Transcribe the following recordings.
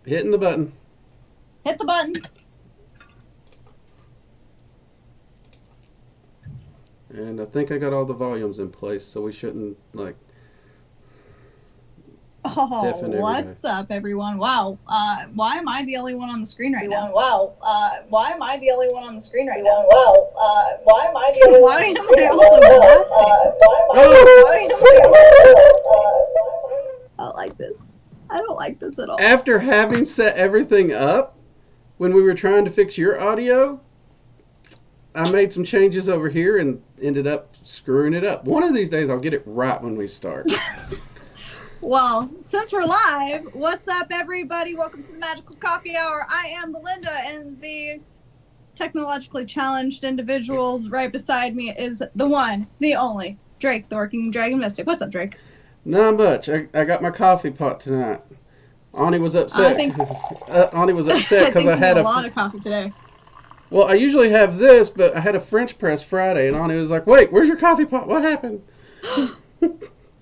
Hitting the button. Hit the button. And I think I got all the volumes in place, so we shouldn't, like... Oh, what's up, everyone? Wow. Why am I the only one on the screen right now? Wow. Why am I the only one on the screen right now? Wow. Why am I the only one on the screen right now? Why am I also blasting? I don't like this. I don't like this at all. After having set everything up, when we were trying to fix your audio, I made some changes over here and ended up screwing it up. One of these days, I'll get it right when we start. Well, since we're live, what's up, everybody? Welcome to the Magickal Coffee Hour. I am the Linda, and the technologically challenged individual right beside me is the one, the only, Drake, the Working Dragon Mystic. What's up, Drake? Not much. I got my coffee pot tonight. Ani was upset. Ani was upset because I had a lot of coffee today. Well, I usually have this, but I had a French press Friday, and Ani was like, "Wait, where's your coffee pot? What happened?"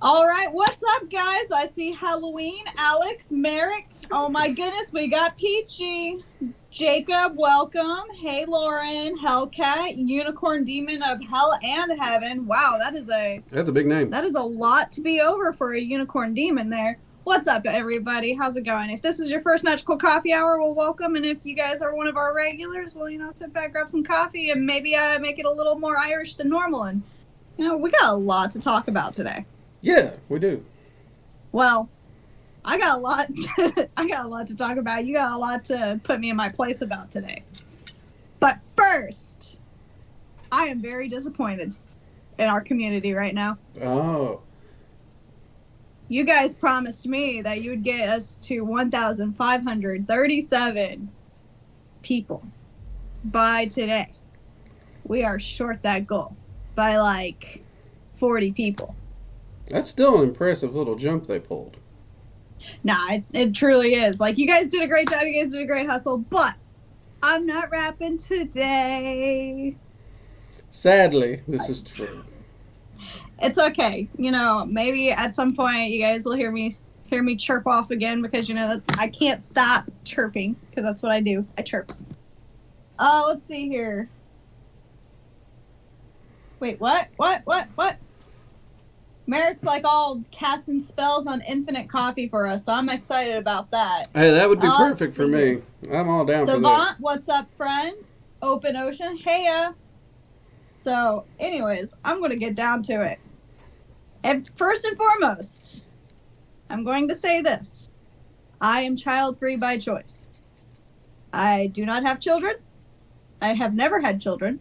All right, what's up, guys? I see Halloween, Alex, Merrick. Oh my goodness, we got Peachy, Jacob. Welcome. Hey, Lauren, Hellcat, Unicorn Demon of Hell and Heaven. Wow, that's a big name. That is a lot to be over for a Unicorn Demon there. What's up, everybody? How's it going? If this is your first Magickal Coffee Hour, well, welcome. And if you guys are one of our regulars, well, sit back, grab some coffee, and maybe make it a little more Irish than normal. And we got a lot to talk about today. Yeah, we do. Well, I got a lot. I got a lot to talk about. You got a lot to put me in my place about today. But first, I am very disappointed in our community right now. Oh. You guys promised me that you would get us to 1,537 people by today. We are short that goal by like 40 people. That's still an impressive little jump they pulled. Nah, it truly is. Like, you guys did a great job. You guys did a great hustle, but I'm not rapping today. Sadly, this is true. It's okay. Maybe at some point you guys will hear me chirp off again because, I can't stop chirping because that's what I do. I chirp. Let's see here. Wait, what? Merrick's like all casting spells on infinite coffee for us, so I'm excited about that. Hey, that would be perfect for me. I'm all down for that. Savant, what's up, friend? Open Ocean, heya. So, anyways, I'm going to get down to it. And first and foremost, I'm going to say this. I am child-free by choice. I do not have children. I have never had children.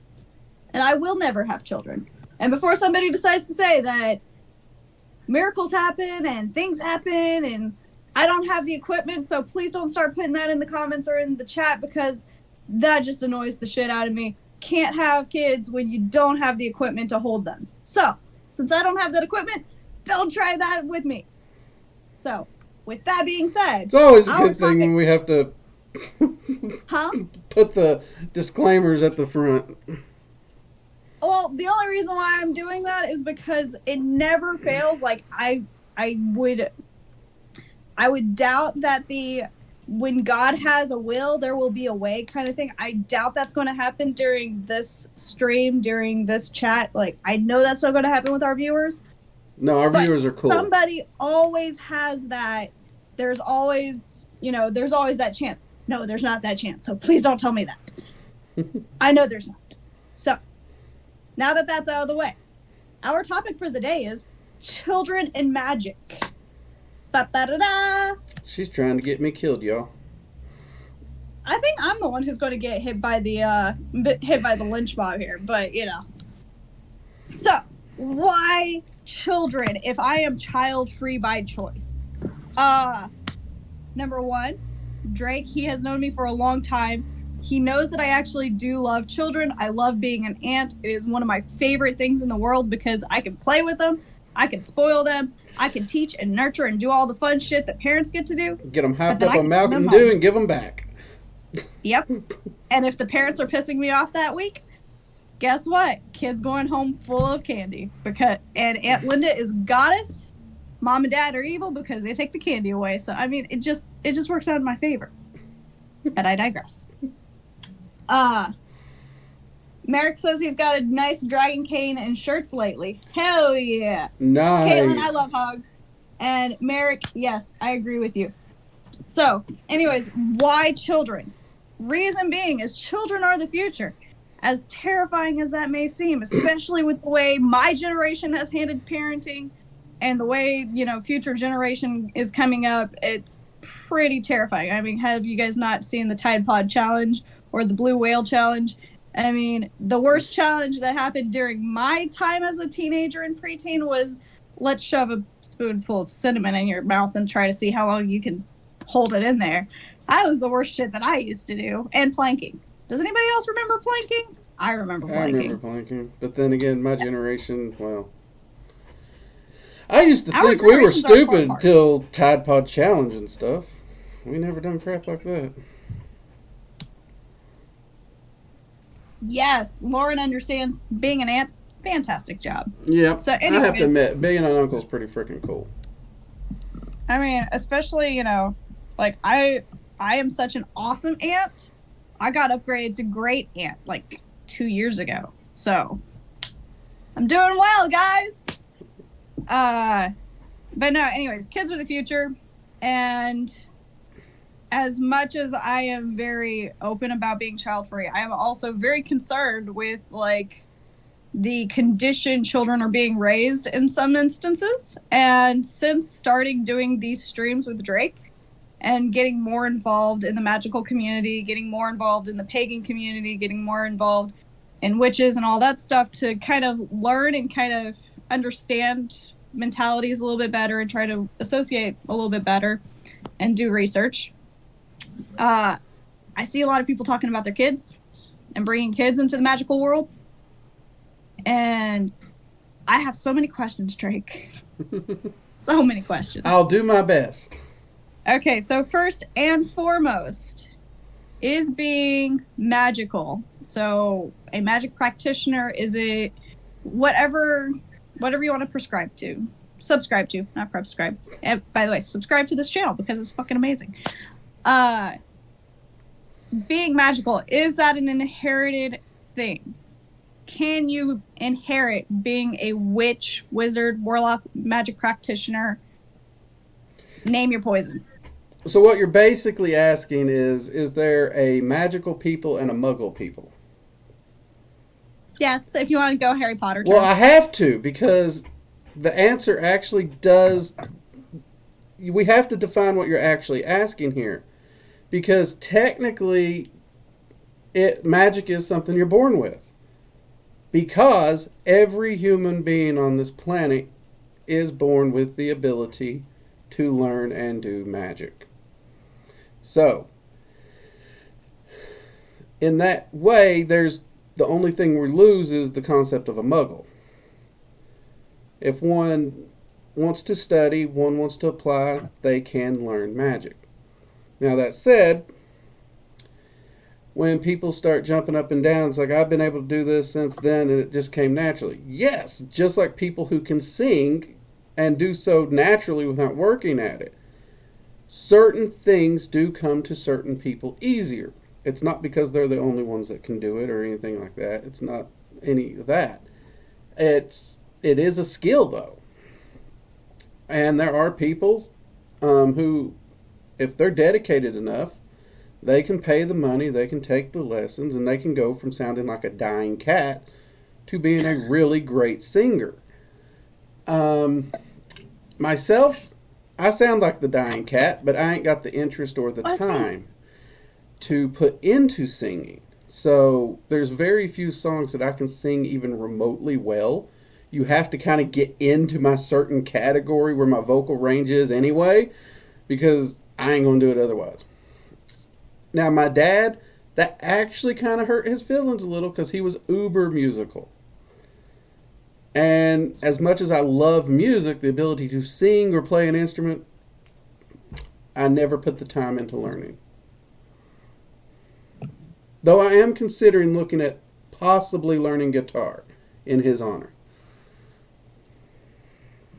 And I will never have children. And before somebody decides to say that miracles happen and things happen and I don't have the equipment, so please don't start putting that in the comments or in the chat because that just annoys the shit out of me. Can't have kids when you don't have the equipment to hold them. So, since I don't have that equipment, don't try that with me. So, with that being said... It's always a good thing when we have to put the disclaimers at the front. Well, the only reason why I'm doing that is because it never fails. Like, I would doubt that when God has a will, there will be a way kind of thing. I doubt that's going to happen during this stream, during this chat. Like, I know that's not going to happen with our viewers. No, our viewers are cool. Somebody always has that. There's always that chance. No, there's not that chance. So please don't tell me that. I know there's not. So, now that that's out of the way, our topic for the day is children and magic. Ba-ba-da-da! She's trying to get me killed, y'all. I think I'm the one who's going to get hit by the lynch mob here, but So, why children if I am child-free by choice? Number one, Drake, he has known me for a long time. He knows that I actually do love children. I love being an aunt. It is one of my favorite things in the world because I can play with them. I can spoil them. I can teach and nurture and do all the fun shit that parents get to do. Get them hyped up on Malcolm Dew and give them back. Yep. And if the parents are pissing me off that week, guess what? Kid's going home full of candy. And Aunt Linda is goddess Mom and dad are evil because they take the candy away. So I mean, it just works out in my favor. But I digress. Merrick says he's got a nice dragon cane and shirts lately. Hell yeah. Nice. Caitlin, I love hugs. And Merrick, yes, I agree with you. So, anyways, why children? Reason being is children are the future. As terrifying as that may seem, especially with the way my generation has handled parenting and the way, future generation is coming up, it's pretty terrifying. I mean, have you guys not seen the Tide Pod Challenge or the Blue Whale Challenge? I mean, the worst challenge that happened during my time as a teenager and preteen was let's shove a spoonful of cinnamon in your mouth and try to see how long you can hold it in there. That was the worst shit that I used to do. And planking. Does anybody else remember planking? I remember planking. I remember planking. But then again, my generation, well, I used to think we were stupid till Tide Pod Challenge and stuff. We never done crap like that. Yes, Lauren understands being an aunt. Fantastic job. Yep. So anyways, I have to admit, being an uncle is pretty freaking cool. I mean, especially, like I am such an awesome aunt. I got upgraded to great aunt like 2 years ago. So I'm doing well, guys. But no, anyways, kids are the future. And as much as I am very open about being child free, I am also very concerned with like the condition children are being raised in some instances. And since starting doing these streams with Drake and getting more involved in the magical community, getting more involved in the pagan community, getting more involved in witches and all that stuff to kind of learn and kind of understand mentalities a little bit better and try to associate a little bit better and do research. I see a lot of people talking about their kids and bringing kids into the magical world. And I have so many questions, Drake. So many questions. I'll do my best. Okay, so first and foremost is being magical. So a magic practitioner is a whatever you want to subscribe to, not prescribe. And by the way, subscribe to this channel because it's fucking amazing. Being magical, is that an inherited thing? Can you inherit being a witch, wizard, warlock, magic practitioner? Name your poison. So what you're basically asking is there a magical people and a muggle people? Yes, if you want to go Harry Potter terms. Well, I have to, because the answer actually does... We have to define what you're actually asking here. Because technically, magic is something you're born with. Because every human being on this planet is born with the ability to learn and do magic. So, in that way, the only thing we lose is the concept of a muggle. If one wants to study, one wants to apply, they can learn magic. Now that said, when people start jumping up and down, it's like, I've been able to do this since then and it just came naturally. Yes, just like people who can sing and do so naturally without working at it. Certain things do come to certain people easier. It's not because they're the only ones that can do it or anything like that. It's not any of that. It is a skill, though. And there are people who, if they're dedicated enough, they can pay the money, they can take the lessons, and they can go from sounding like a dying cat to being a really great singer. Myself, I sound like the dying cat, but I ain't got the interest or the time to put into singing. So there's very few songs that I can sing even remotely well. You have to kind of get into my certain category where my vocal range is anyway, because I ain't going to do it otherwise. Now, my dad, that actually kind of hurt his feelings a little because he was uber musical. And as much as I love music, the ability to sing or play an instrument, I never put the time into learning. Though I am considering looking at possibly learning guitar in his honor.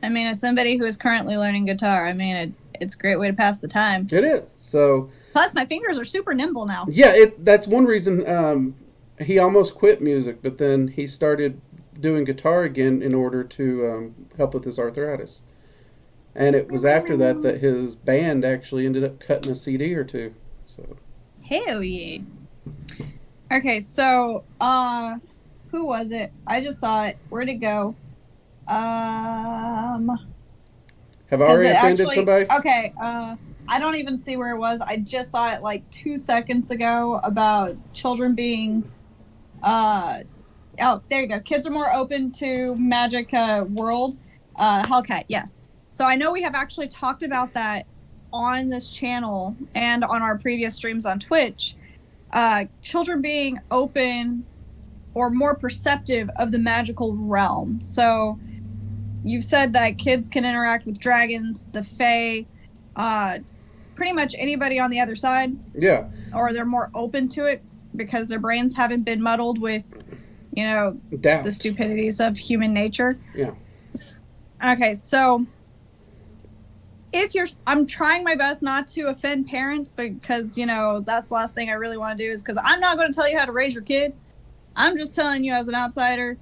I mean, as somebody who is currently learning guitar, I mean, it's a great way to pass the time. It is. So. Plus, my fingers are super nimble now. Yeah, that's one reason he almost quit music, but then he started doing guitar again in order to help with his arthritis. And it was after that his band actually ended up cutting a CD or two. So. Hell yeah. Okay, so who was it? I just saw it. Where'd it go? Have I already offended somebody? Okay, I don't even see where it was. I just saw it like 2 seconds ago about children being oh, there you go. Kids are more open to magic world. Hellcat, yes. So I know we have actually talked about that on this channel and on our previous streams on Twitch. Children being open or more perceptive of the magical realm. So you've said that kids can interact with dragons, the fae, pretty much anybody on the other side. Yeah. Or they're more open to it because their brains haven't been muddled with, doubt. The stupidities of human nature. Yeah. Okay, so I'm trying my best not to offend parents because, that's the last thing I really want to do is because I'm not going to tell you how to raise your kid. I'm just telling you as an outsider,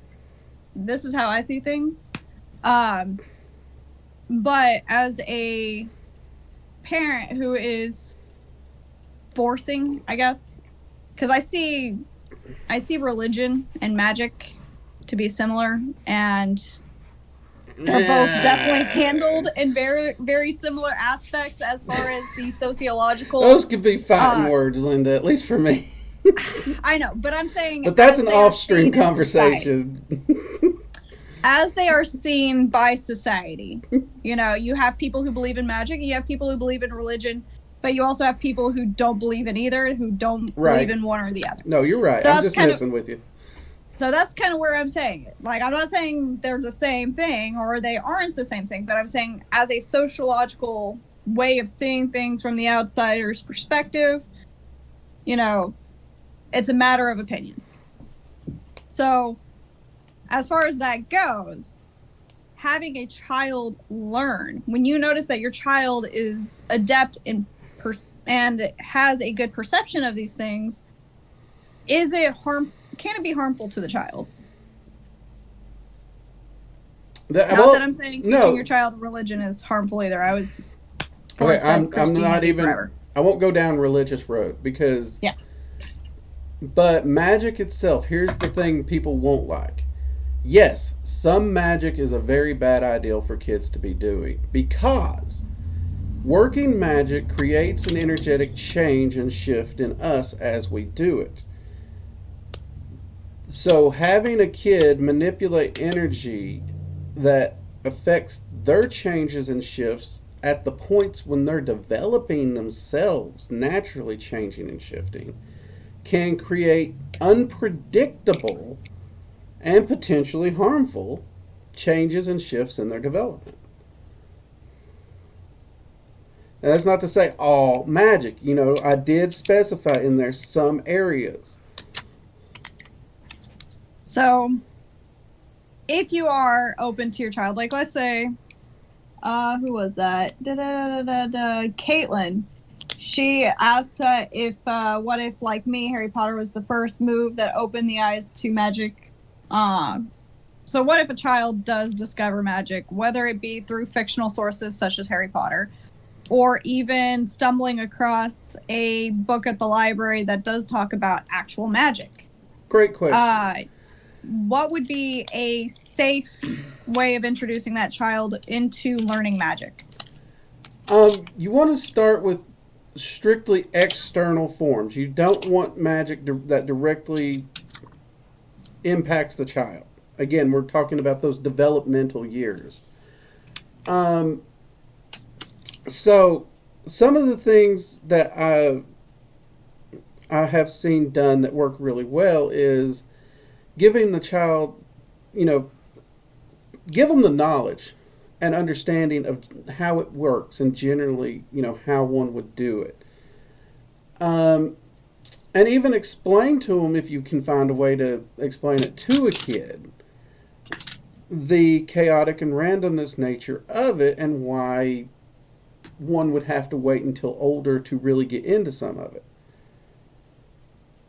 this is how I see things. But as a parent who is forcing, I guess, because I see religion and magic to be similar, and they're both definitely handled in very, very similar aspects as far as the sociological. Those could be fighting words, Linda, at least for me. I know, but I'm saying... But that's an off-stream conversation. As they are seen by society. You have people who believe in magic, and you have people who believe in religion, but you also have people who don't believe in either, who don't believe in one or the other. No, you're right. So I'm just messing with you. So that's kind of where I'm saying it. Like, I'm not saying they're the same thing or they aren't the same thing, but I'm saying as a sociological way of seeing things from the outsider's perspective, it's a matter of opinion. So as far as that goes, having a child learn, when you notice that your child is adept in and has a good perception of these things, can it be harmful to the child? Not that I'm saying teaching your child religion is harmful either. I was forced I'm not even forever. I won't go down religious road because but magic itself, here's the thing people won't like. Yes, some magic is a very bad idea for kids to be doing because working magic creates an energetic change and shift in us as we do it. So having a kid manipulate energy that affects their changes and shifts at the points when they're developing themselves, naturally changing and shifting, can create unpredictable and potentially harmful changes and shifts in their development. Now, that's not to say all magic. I did specify in there some areas. So, if you are open to your child, like let's say, who was that? Caitlin. She asked if, what if, like me, Harry Potter was the first move that opened the eyes to magic? So what if a child does discover magic, whether it be through fictional sources such as Harry Potter, or even stumbling across a book at the library that does talk about actual magic? Great question. What would be a safe way of introducing that child into learning magic? You want to start with strictly external forms. You don't want magic that directly impacts the child. Again, we're talking about those developmental years. So some of the things that I have seen done that work really well is giving the child, give them the knowledge and understanding of how it works and generally, how one would do it. And even explain to them, if you can find a way to explain it to a kid, the chaotic and randomness nature of it and why one would have to wait until older to really get into some of it.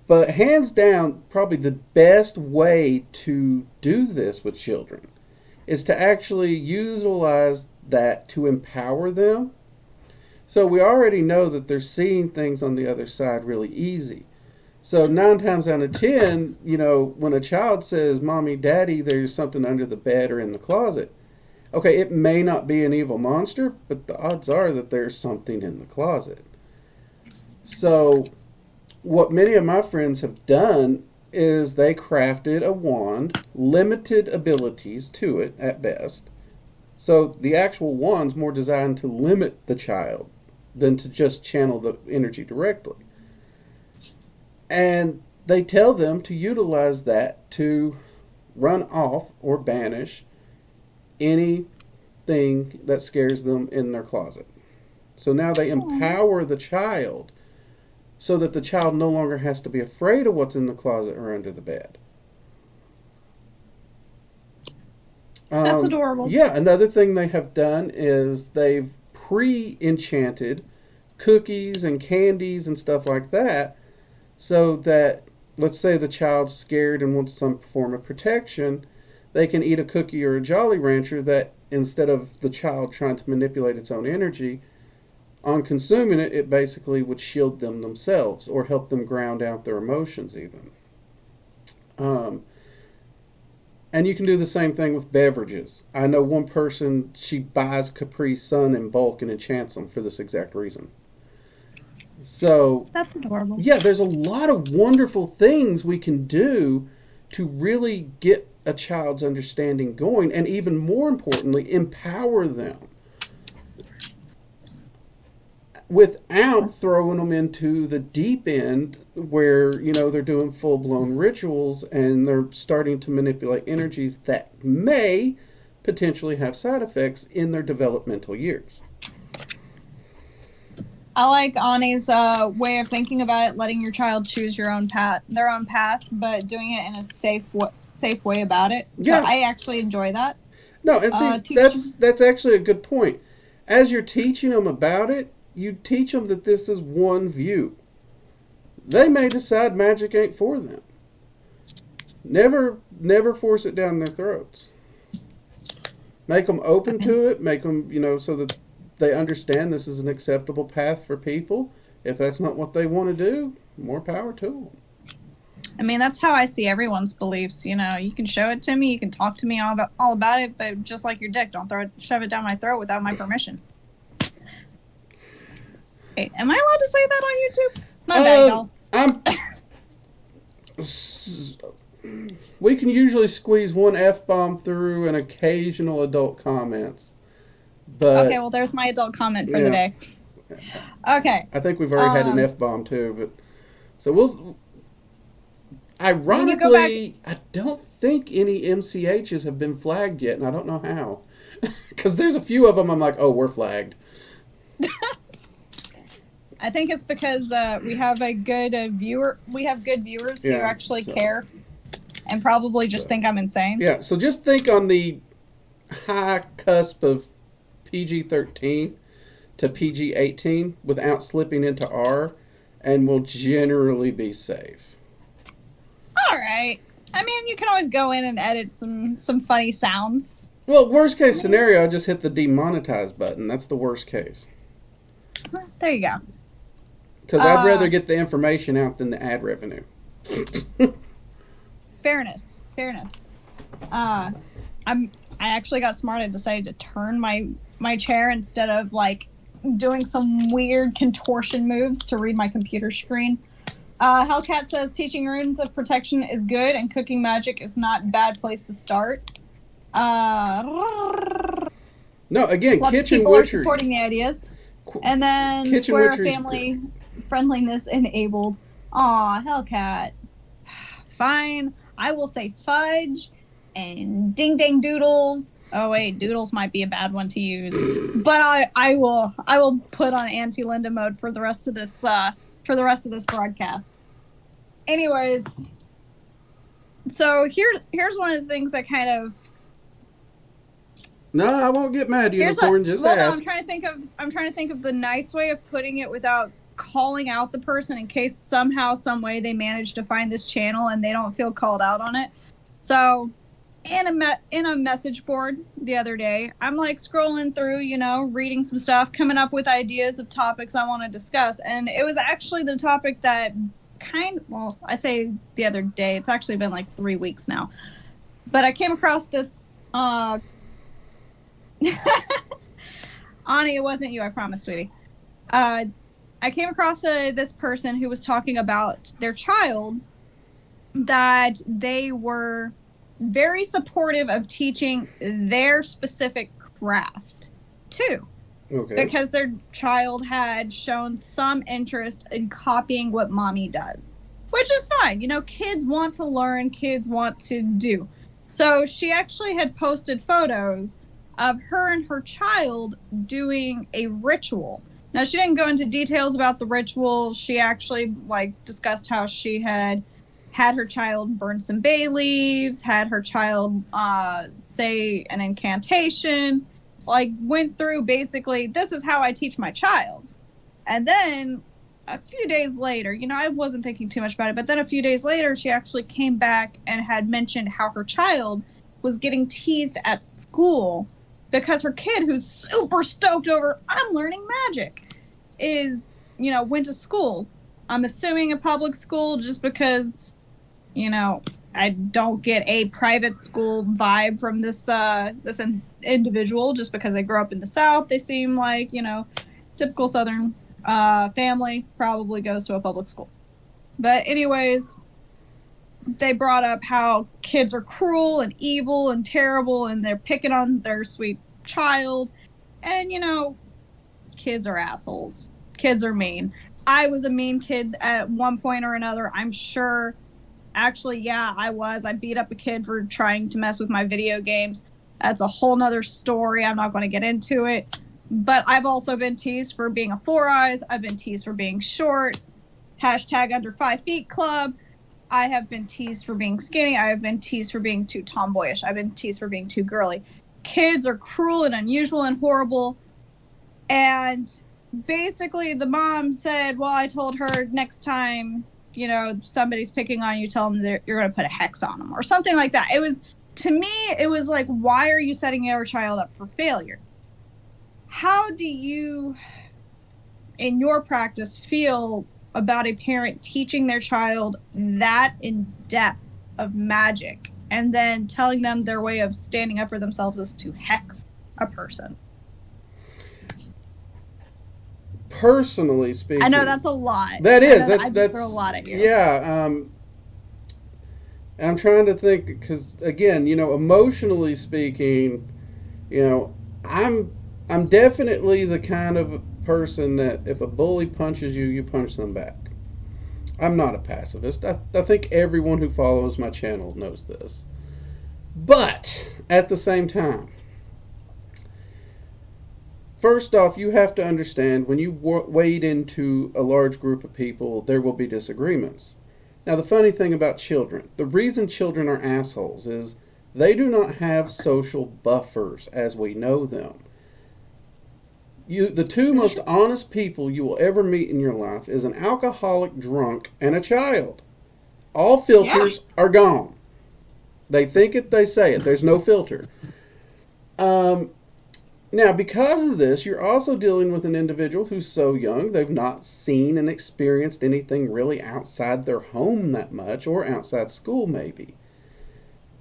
But hands down, probably the best way to do this with children is to actually utilize that to empower them. So we already know that they're seeing things on the other side really easy. So 9 times out of 10, when a child says, "Mommy, Daddy, there's something under the bed or in the closet," okay, it may not be an evil monster, but the odds are that there's something in the closet. So what many of my friends have done is they crafted a wand, limited abilities to it at best. So the actual wand's more designed to limit the child than to just channel the energy directly. And they tell them to utilize that to run off or banish anything that scares them in their closet. So now they empower the child so that the child no longer has to be afraid of what's in the closet or under the bed. That's adorable. Yeah, another thing they have done is they've pre-enchanted cookies and candies and stuff like that, so that, let's say the child's scared and wants some form of protection, they can eat a cookie or a Jolly Rancher that, instead of the child trying to manipulate its own energy, on consuming it, it basically would shield them themselves or help them ground out their emotions even. And you can do the same thing with beverages. I know one person, she buys Capri Sun in bulk and enchants them for this exact reason. So that's adorable. Yeah, there's a lot of wonderful things we can do to really get a child's understanding going, and even more importantly, empower them without throwing them into the deep end where, they're doing full-blown rituals and they're starting to manipulate energies that may potentially have side effects in their developmental years. I like Ani's way of thinking about it, letting your child choose their own path, but doing it in a safe way about it. Yeah. So I actually enjoy that. No, and see, that's actually a good point. As you're teaching them about it, you teach them that this is one view. They may decide magic ain't for them. Never force it down their throats. Make them open to it. Make them, so that they understand this is an acceptable path for people. If that's not what they want to do, more power to them. I mean, that's how I see everyone's beliefs. You can show it to me, you can talk to me all about it, but just like your dick, don't shove it down my throat without my permission. Hey, am I allowed to say that on YouTube? My bad, y'all. We can usually squeeze one F-bomb through and occasional adult comments. But okay, well, there's my adult comment for the day. Okay. I think we've already had an F-bomb too, but so we'll. Ironically, I don't think any MCHs have been flagged yet, and I don't know how. Because there's a few of them I'm like, oh, we're flagged. I think it's because we have a good viewer. We have good viewers who actually care, and probably just think I'm insane. Yeah. So just think on the high cusp of PG-13 to PG-18 without slipping into R, and we'll generally be safe. All right. I mean, you can always go in and edit some funny sounds. Well, worst case scenario, I just hit the demonetize button. That's the worst case. There you go. Because I'd rather get the information out than the ad revenue. Fairness. I actually got smart and decided to turn my chair instead of doing some weird contortion moves to read my computer screen. Hellcat says teaching runes of protection is good and cooking magic is not a bad place to start. No, again, lots kitchen of people witchery. are supporting the ideas. And then kitchen square witchery family friendliness enabled. Aw, Hellcat. Fine. I will say fudge and ding dang doodles. Oh wait, doodles might be a bad one to use. But I will put on anti-Linda mode for the rest of this broadcast. Anyways, so here's one of the things that kind of No, I won't get mad, Here's Unicorn. Just well, no, ask. I'm trying to think of the nice way of putting it without calling out the person in case somehow, some way they manage to find this channel and they don't feel called out on it. So, in a message board the other day, I'm like scrolling through, you know, reading some stuff, coming up with ideas of topics I want to discuss, and it was actually the topic that well, I say the other day, it's actually been like 3 weeks now, but I came across this. Ani, it wasn't you, I promise, sweetie. I came across this person who was talking about their child, that they were very supportive of teaching their specific craft too. Okay. Because their child had shown some interest in copying what mommy does, which is fine. You know, kids want to learn, kids want to do. So she actually had posted photos of her and her child doing a ritual. Now, she didn't go into details about the ritual. She actually discussed how she had her child burn some bay leaves, had her child say an incantation, went through basically, this is how I teach my child. And then a few days later, you know, I wasn't thinking too much about it, but then a few days later, she actually came back and had mentioned how her child was getting teased at school because her kid, who's super stoked over, I'm learning magic, went to school. I'm assuming a public school just because, you know, I don't get a private school vibe from this individual just because they grew up in the South. They seem like, you know, typical Southern family, probably goes to a public school. But anyways, they brought up how kids are cruel and evil and terrible and they're picking on their sweet child. And, you know, kids are assholes. Kids are mean. I was a mean kid at one point or another, I'm sure. Actually, yeah, I was. I beat up a kid for trying to mess with my video games. That's a whole nother story. I'm not going to get into it. But I've also been teased for being a 4 eyes. I've been teased for being short. Hashtag under 5 feet club. I have been teased for being skinny. I have been teased for being too tomboyish. I've been teased for being too girly. Kids are cruel and unusual and horrible. And basically the mom said, well, I told her next time, you know, somebody's picking on you, tell them that you're going to put a hex on them or something like that. It was, to me, it was like, why are you setting your child up for failure? How do you, in your practice, feel about a parent teaching their child that in depth of magic and then telling them their way of standing up for themselves is to hex a person? Personally speaking, I know that's a lot. That is. I just throw a lot at you. Yeah. I'm trying to think because, again, you know, emotionally speaking, you know, I'm definitely the kind of person that if a bully punches you, you punch them back. I'm not a pacifist. I think everyone who follows my channel knows this. But at the same time, first off, you have to understand when you wade into a large group of people, there will be disagreements. Now, the funny thing about children, the reason children are assholes is they do not have social buffers as we know them. The two most honest people you will ever meet in your life is an alcoholic drunk and a child. All filters are gone. They think it, they say it. There's no filter. Now, because of this, you're also dealing with an individual who's so young, they've not seen and experienced anything really outside their home that much, or outside school maybe.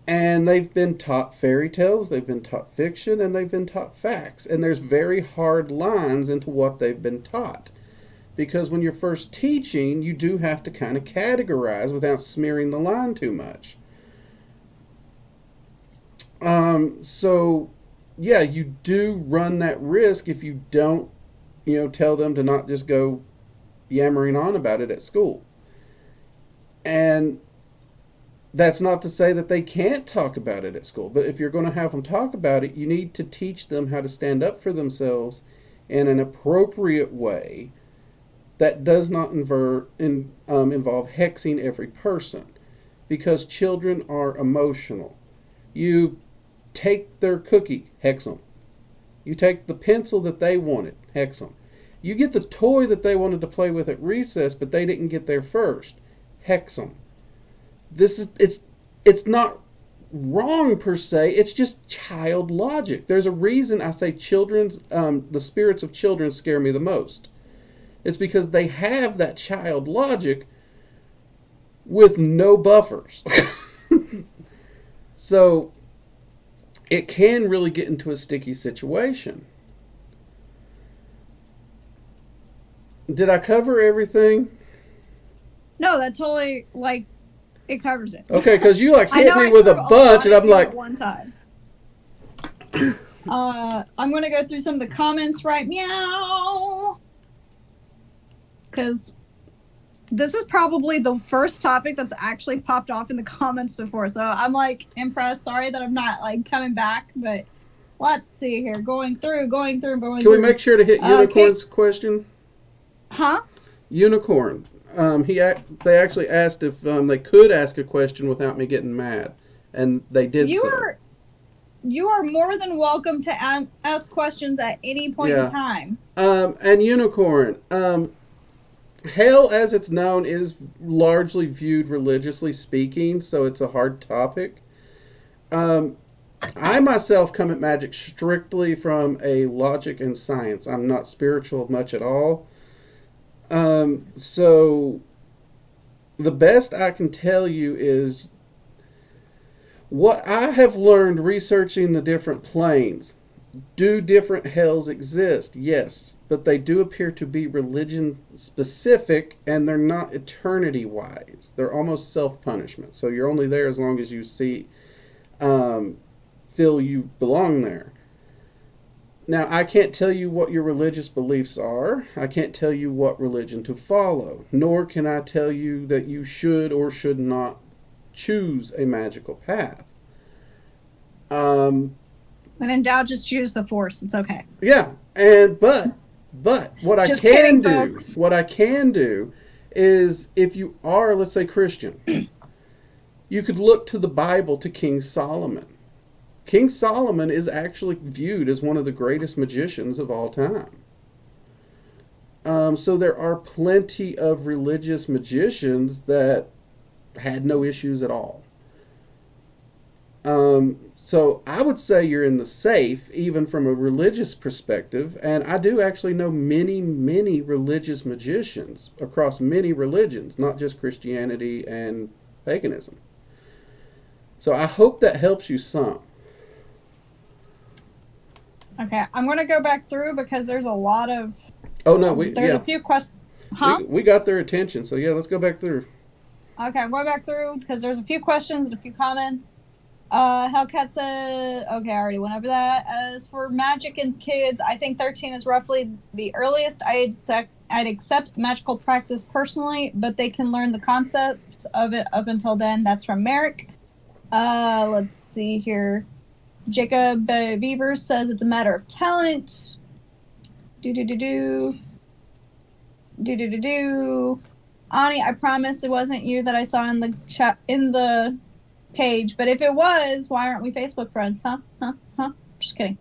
And they've been taught fairy tales, they've been taught fiction, and they've been taught facts. And there's very hard lines into what they've been taught. Because when you're first teaching, you do have to kind of categorize without smearing the line too much. So, yeah, you do run that risk if you don't, you know, tell them to not just go yammering on about it at school. And that's not to say that they can't talk about it at school, but if you're going to have them talk about it, you need to teach them how to stand up for themselves in an appropriate way that does not involve hexing every person, because children are emotional. You take their cookie, hex them. You take the pencil that they wanted, hex them. You get the toy that they wanted to play with at recess, but they didn't get there first, hex them. It's not wrong per se. It's just child logic. There's a reason I say the spirits of children scare me the most. It's because they have that child logic with no buffers. So it can really get into a sticky situation. Did I cover everything? No, that totally, like, it covers it. Okay, because you like hit me with a bunch, and I'm like, at one time. I'm gonna go through some of the comments right meow, because this is probably the first topic that's actually popped off in the comments before. So I'm like impressed. Sorry that I'm not like coming back, but let's see here. Going through. Can we make sure to hit Unicorn's question? Huh? Unicorn. They actually asked if they could ask a question without me getting mad, and they did. You are more than welcome to ask questions at any point in time. And Unicorn, hell, as it's known, is largely viewed religiously speaking, so it's a hard topic. I myself come at magic strictly from a logic and science. I'm not spiritual much at all. So the best I can tell you is what I have learned researching the different planes. Do different hells exist? Yes, but they do appear to be religion specific, and they're not eternity wise. They're almost self-punishment. So you're only there as long as you feel you belong there. Now, I can't tell you what your religious beliefs are. I can't tell you what religion to follow. Nor can I tell you that you should or should not choose a magical path. When in doubt, just choose the Force. It's okay. Yeah, but what I can do is, if you are, let's say, Christian, you could look to the Bible, to King Solomon. King Solomon is actually viewed as one of the greatest magicians of all time. So there are plenty of religious magicians that had no issues at all. So I would say you're in the safe, even from a religious perspective. And I do actually know many, many religious magicians across many religions, not just Christianity and paganism. So I hope that helps you some. Okay, I'm going to go back through because there's a lot of... Oh, no, there's a few questions. Huh? We got their attention, so yeah, let's go back through. Okay, I'm going back through because there's a few questions and a few comments. Hellcat said... Okay, I already went over that. As for magic and kids, I think 13 is roughly the earliest I'd accept magical practice personally, but they can learn the concepts of it up until then. That's from Merrick. Let's see here. Jacob Beavers says it's a matter of talent. Ani, I promise it wasn't you that I saw in the chat in the page, but if it was, why aren't we Facebook friends? Huh? Just kidding.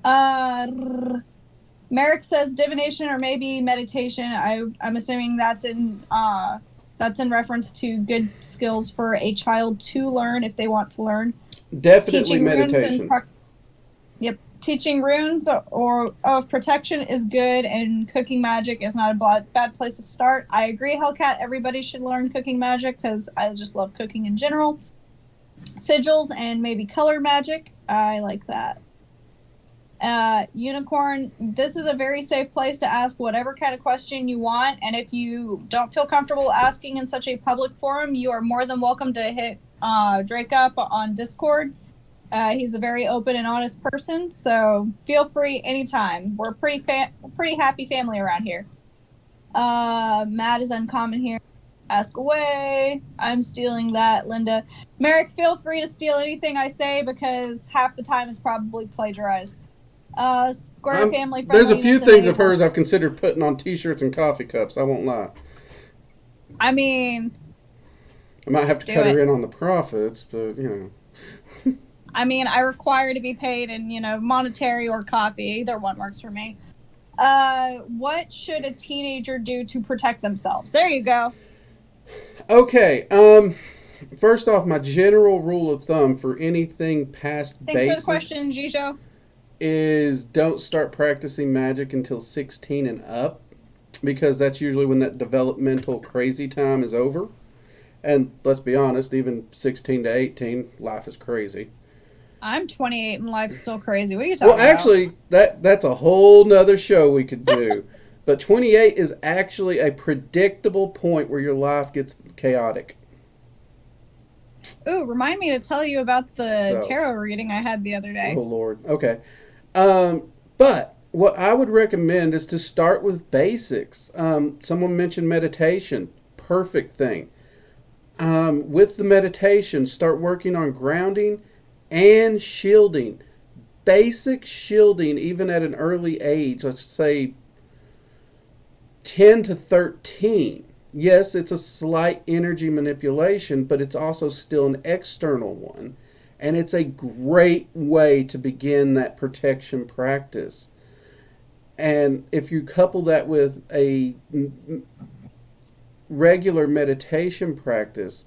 Merrick says divination or maybe meditation. I'm assuming that's in reference to good skills for a child to learn if they want to learn. Definitely Teaching meditation. Teaching runes or of protection is good, and cooking magic is not a bad place to start. I agree, Hellcat. Everybody should learn cooking magic because I just love cooking in general. Sigils and maybe color magic. I like that. Unicorn, this is a very safe place to ask whatever kind of question you want, and if you don't feel comfortable asking in such a public forum, you are more than welcome to hit Drake up on Discord. He's a very open and honest person, so feel free anytime. We're pretty happy family around here. Matt is uncommon here. Ask away. I'm stealing that, Linda. Merrick, feel free to steal anything I say because half the time it's probably plagiarized. Square family friendly. There's a few things of hers I've considered putting on t-shirts and coffee cups. I won't lie. I mean, I might have to cut her in on the profits, but you know. I mean, I require to be paid in, monetary or coffee. Either one works for me. What should a teenager do to protect themselves? There you go. Okay. First off, my general rule of thumb for anything past Thanks basics for the question, Gijo. is don't start practicing magic until 16 and up, because that's usually when that developmental crazy time is over. And let's be honest, even 16 to 18, life is crazy. I'm 28 and life's still crazy. What are you talking about? Well, actually, that's a whole nother show we could do. But 28 is actually a predictable point where your life gets chaotic. Ooh, remind me to tell you about the tarot reading I had the other day. Oh, Lord. Okay. But what I would recommend is to start with basics. Someone mentioned meditation. Perfect thing. With the meditation, start working on grounding and shielding. Basic shielding, even at an early age, let's say 10 to 13. Yes, it's a slight energy manipulation, but it's also still an external one. And it's a great way to begin that protection practice. And if you couple that with a regular meditation practice,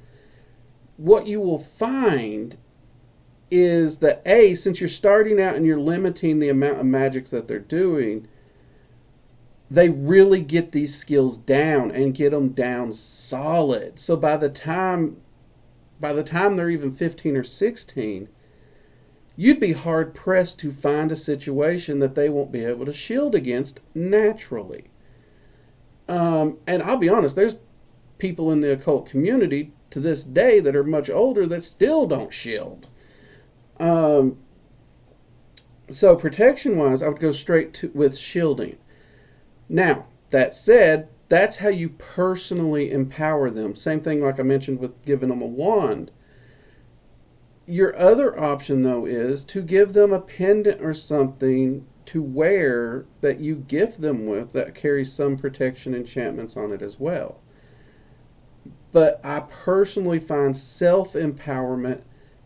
what you will find is that, since you're starting out and you're limiting the amount of magics that they're doing, they really get these skills down and get them down solid. So by the time they're even 15 or 16, you'd be hard pressed to find a situation that they won't be able to shield against naturally. And I'll be honest, there's people in the occult community to this day that are much older that still don't shield. So protection-wise, I would go straight with shielding. Now, that said, that's how you personally empower them. Same thing like I mentioned with giving them a wand. Your other option, though, is to give them a pendant or something to wear that you gift them with that carries some protection enchantments on it as well. But I personally find self-empowerment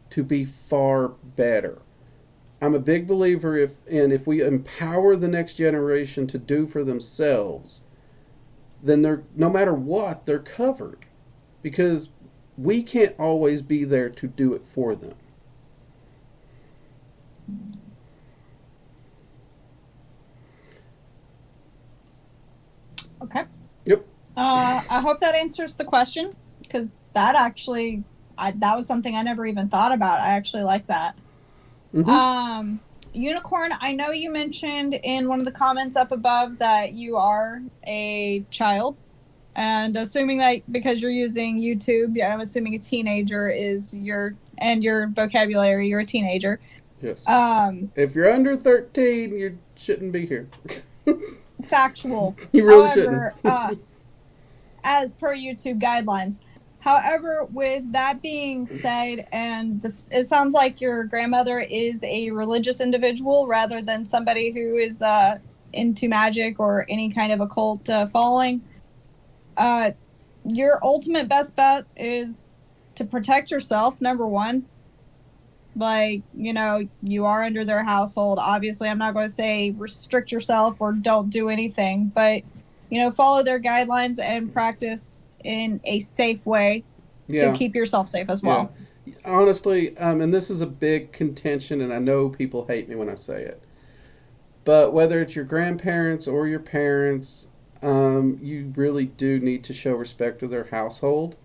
to be far better. I'm a big believer if we empower the next generation to do for themselves, then no matter what, they're covered. Because we can't always be there to do it for them. Okay. Yep. I hope that answers the question, because that actually, that was something I never even thought about. I actually like that. Mm-hmm. Unicorn, I know you mentioned in one of the comments up above that you are a child, and assuming that because you're using YouTube, I'm assuming a teenager is your vocabulary, you're a teenager. Yes. If you're under 13, you shouldn't be here. Factual. You really shouldn't. As per YouTube guidelines. However, with that being said, and it sounds like your grandmother is a religious individual rather than somebody who is into magic or any kind of occult following. Your ultimate best bet is to protect yourself, number one. Like, you are under their household. Obviously, I'm not going to say restrict yourself or don't do anything, but, follow their guidelines and practice in a safe way to keep yourself safe as well. Yeah. Honestly, and this is a big contention, and I know people hate me when I say it, but whether it's your grandparents or your parents, you really do need to show respect to their household.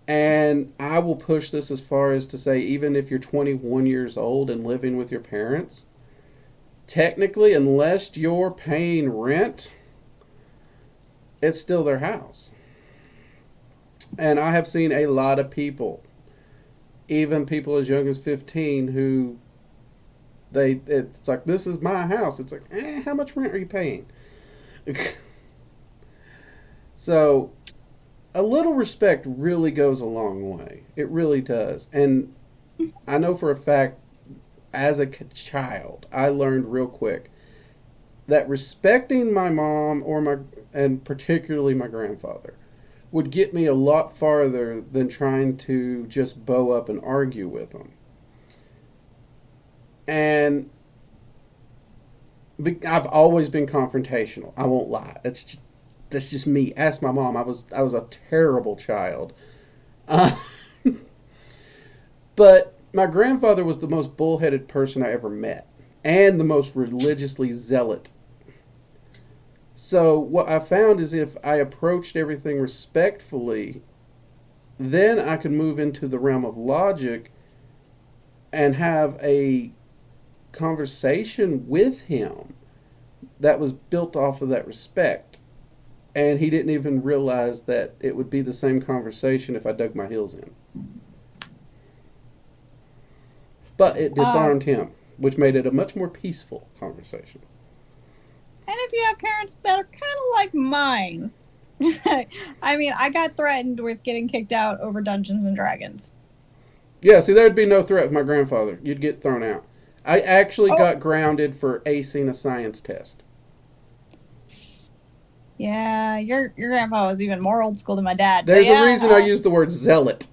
And I will push this as far as to say, even if you're 21 years old and living with your parents, technically, unless you're paying rent, it's still their house. And I have seen a lot of people, even people as young as 15, who it's like, this is my house. It's like, how much rent are you paying? So a little respect really goes a long way. It really does. And I know for a fact, as a child, I learned real quick that respecting my mom and particularly my grandfather would get me a lot farther than trying to just bow up and argue with them. And I've always been confrontational. I won't lie. That's just me. Ask my mom. I was a terrible child. Uh, but my grandfather was the most bullheaded person I ever met, and the most religiously zealot. So what I found is if I approached everything respectfully, then I could move into the realm of logic and have a conversation with him that was built off of that respect. And he didn't even realize that it would be the same conversation if I dug my heels in. But it disarmed him, which made it a much more peaceful conversation. And if you have parents that are kind of like mine, I mean, I got threatened with getting kicked out over Dungeons and Dragons. Yeah, see, there'd be no threat with my grandfather. You'd get thrown out. I actually got grounded for acing a science test. Yeah, your grandpa was even more old school than my dad. There's a reason I use the word zealot.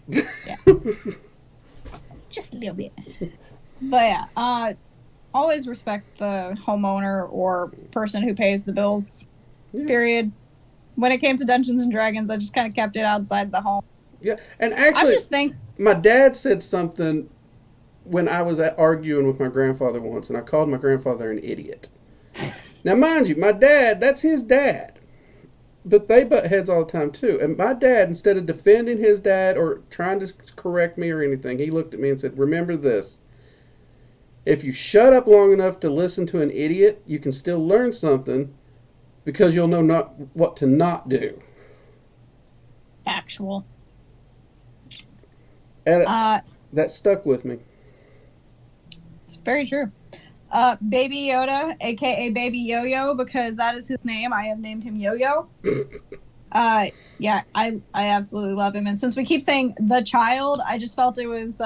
Yeah. Just a little bit. But yeah, always respect the homeowner or person who pays the bills, period. When it came to Dungeons and Dragons, I just kind of kept it outside the home. Yeah, and actually, my dad said something when I was arguing with my grandfather once, and I called my grandfather an idiot. Now, mind you, my dad, that's his dad. But they butt heads all the time, too. And my dad, instead of defending his dad or trying to correct me or anything, he looked at me and said, remember this. If you shut up long enough to listen to an idiot, you can still learn something because you'll know not what to not do. Actual. And that stuck with me. It's very true. Baby Yoda, aka Baby Yo-Yo, because that is his name. I have named him Yo-Yo. Yeah, I absolutely love him. And since we keep saying the child, I just felt it was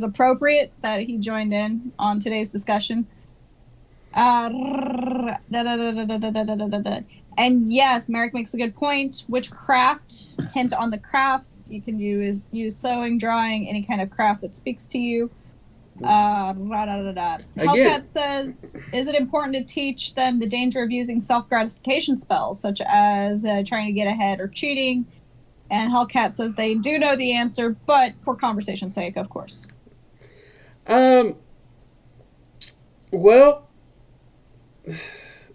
appropriate that he joined in on today's discussion. And yes, Merrick makes a good point. Witchcraft, hint on the crafts. You can use sewing, drawing, any kind of craft that speaks to you. Hellcat says, is it important to teach them the danger of using self-gratification spells, such as trying to get ahead or cheating? And Hellcat says they do know the answer, but for conversation's sake, of course. Well,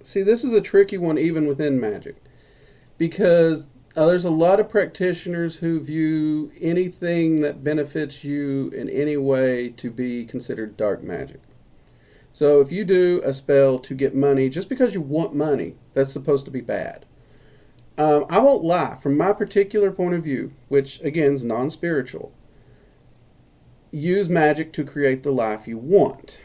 see, this is a tricky one even within magic, because there's a lot of practitioners who view anything that benefits you in any way to be considered dark magic. So if you do a spell to get money, just because you want money, that's supposed to be bad. I won't lie, from my particular point of view, which again is non-spiritual, use magic to create the life you want.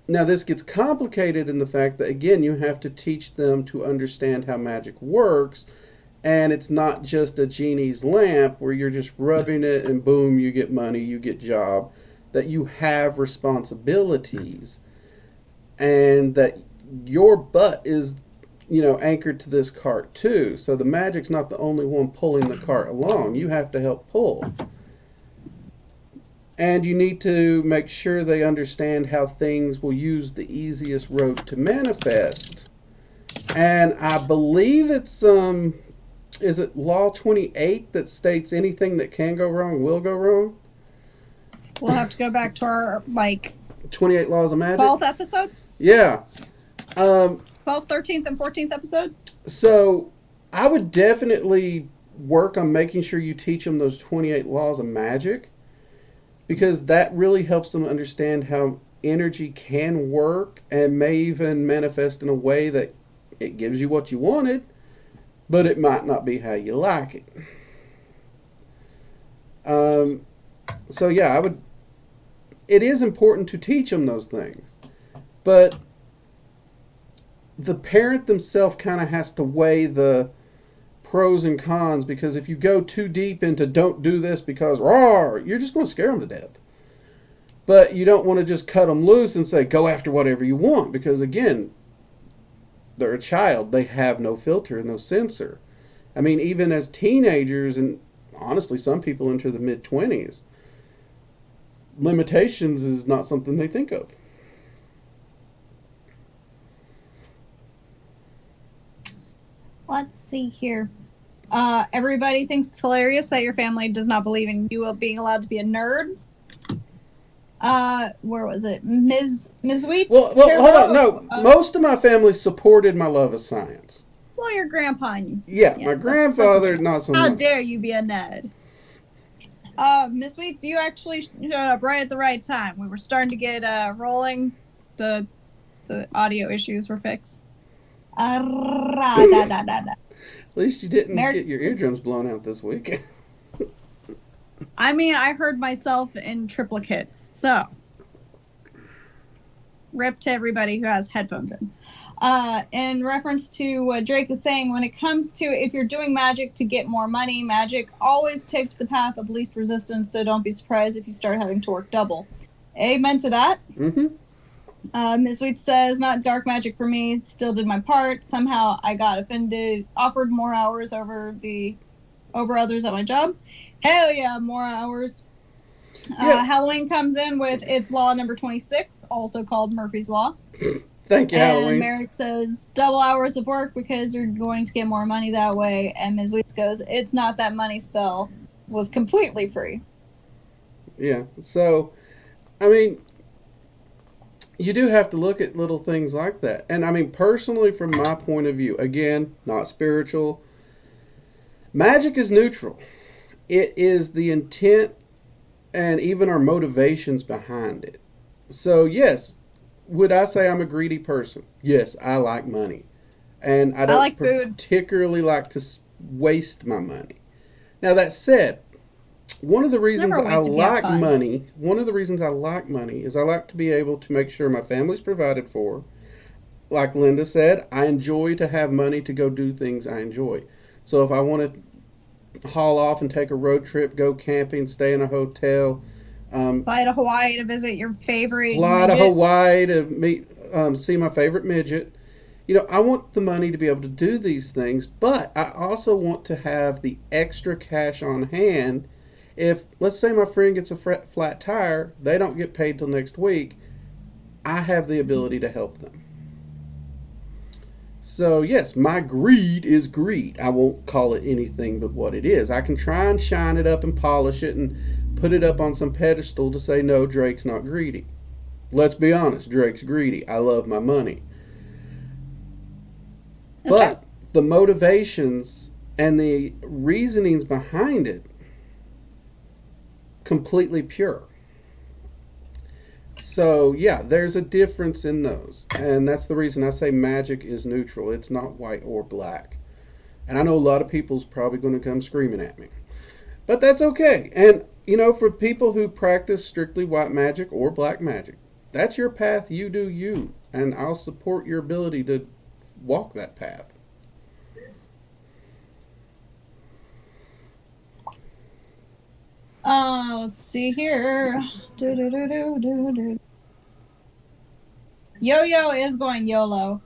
Now, this gets complicated in the fact that, again, you have to teach them to understand how magic works, and it's not just a genie's lamp where you're just rubbing it and boom, you get money, you get job, that you have responsibilities, and that your butt is, anchored to this cart too. So the magic's not the only one pulling the cart along. You have to help pull. And you need to make sure they understand how things will use the easiest road to manifest. And I believe it's, is it Law 28 that states anything that can go wrong will go wrong? We'll have to go back to our, 28 Laws of Magic? 12th episode? Yeah. 12th, 13th, and 14th episodes? So I would definitely work on making sure you teach them those 28 Laws of Magic, because that really helps them understand how energy can work and may even manifest in a way that it gives you what you wanted, but it might not be how you like it. So yeah, it is important to teach them those things, but the parent themselves kind of has to weigh the pros and cons, because if you go too deep into don't do this because roar, you're just going to scare them to death. But you don't want to just cut them loose and say go after whatever you want, because again, they're a child. They have no filter, no censor. I mean, even as teenagers, and honestly some people into the mid-20s, limitations is not something they think of. Let's see here. Everybody thinks it's hilarious that your family does not believe in you being allowed to be a nerd. Where was it? Ms. Wheats? Well, hold on. No, most of my family supported my love of science. Well, your grandpa and Yeah, my grandfather, not so much. How dare you be a nerd? Ms. Wheats, you actually showed up right at the right time. We were starting to get rolling. The audio issues were fixed. At least you didn't get your eardrums blown out this week. I mean, I heard myself in triplicates, so rip to everybody who has headphones in reference to what Drake is saying, when it comes to if you're doing magic to get more money, magic always takes the path of least resistance, so don't be surprised if you start having to work double. Amen to that. Mm-hmm. Ms. Wheat says, not dark magic for me, still did my part. Somehow I got offended, offered more hours over others at my job. Hell yeah, more hours. Yeah. Halloween comes in with its law number 26, also called Murphy's Law. Thank you, and Halloween. Merrick says, double hours of work because you're going to get more money that way. And Ms. Weeks goes, it's not that money spell was completely free. Yeah, so, I mean, you do have to look at little things like that. And, I mean, personally, from my point of view, again, not spiritual, magic is neutral. It is the intent and even our motivations behind it. So, yes, would I say I'm a greedy person? Yes, I like money. And I don't like food. particularly like to waste my money. Now, that said, one of the reasons I like money is I like to be able to make sure my family's provided for. Like Linda said, I enjoy to have money to go do things I enjoy. So if I want to haul off and take a road trip, go camping, stay in a hotel, fly to Hawaii to visit your favorite to Hawaii to meet, see my favorite midget. You know, I want the money to be able to do these things, but I also want to have the extra cash on hand. If, let's say my friend gets a flat tire, they don't get paid till next week, I have the ability to help them. So, yes, my greed is greed. I won't call it anything but what it is. I can try and shine it up and polish it and put it up on some pedestal to say, no, Drake's not greedy. Let's be honest, Drake's greedy. I love my money. But the motivations and the reasonings behind it, completely pure. So, yeah, there's a difference in those. And that's the reason I say magic is neutral. It's not white or black. And I know a lot of people's probably going to come screaming at me. But that's okay. And, you know, for people who practice strictly white magic or black magic, that's your path. You do you. And I'll support your ability to walk that path. Let's see here. Yo-Yo is going YOLO.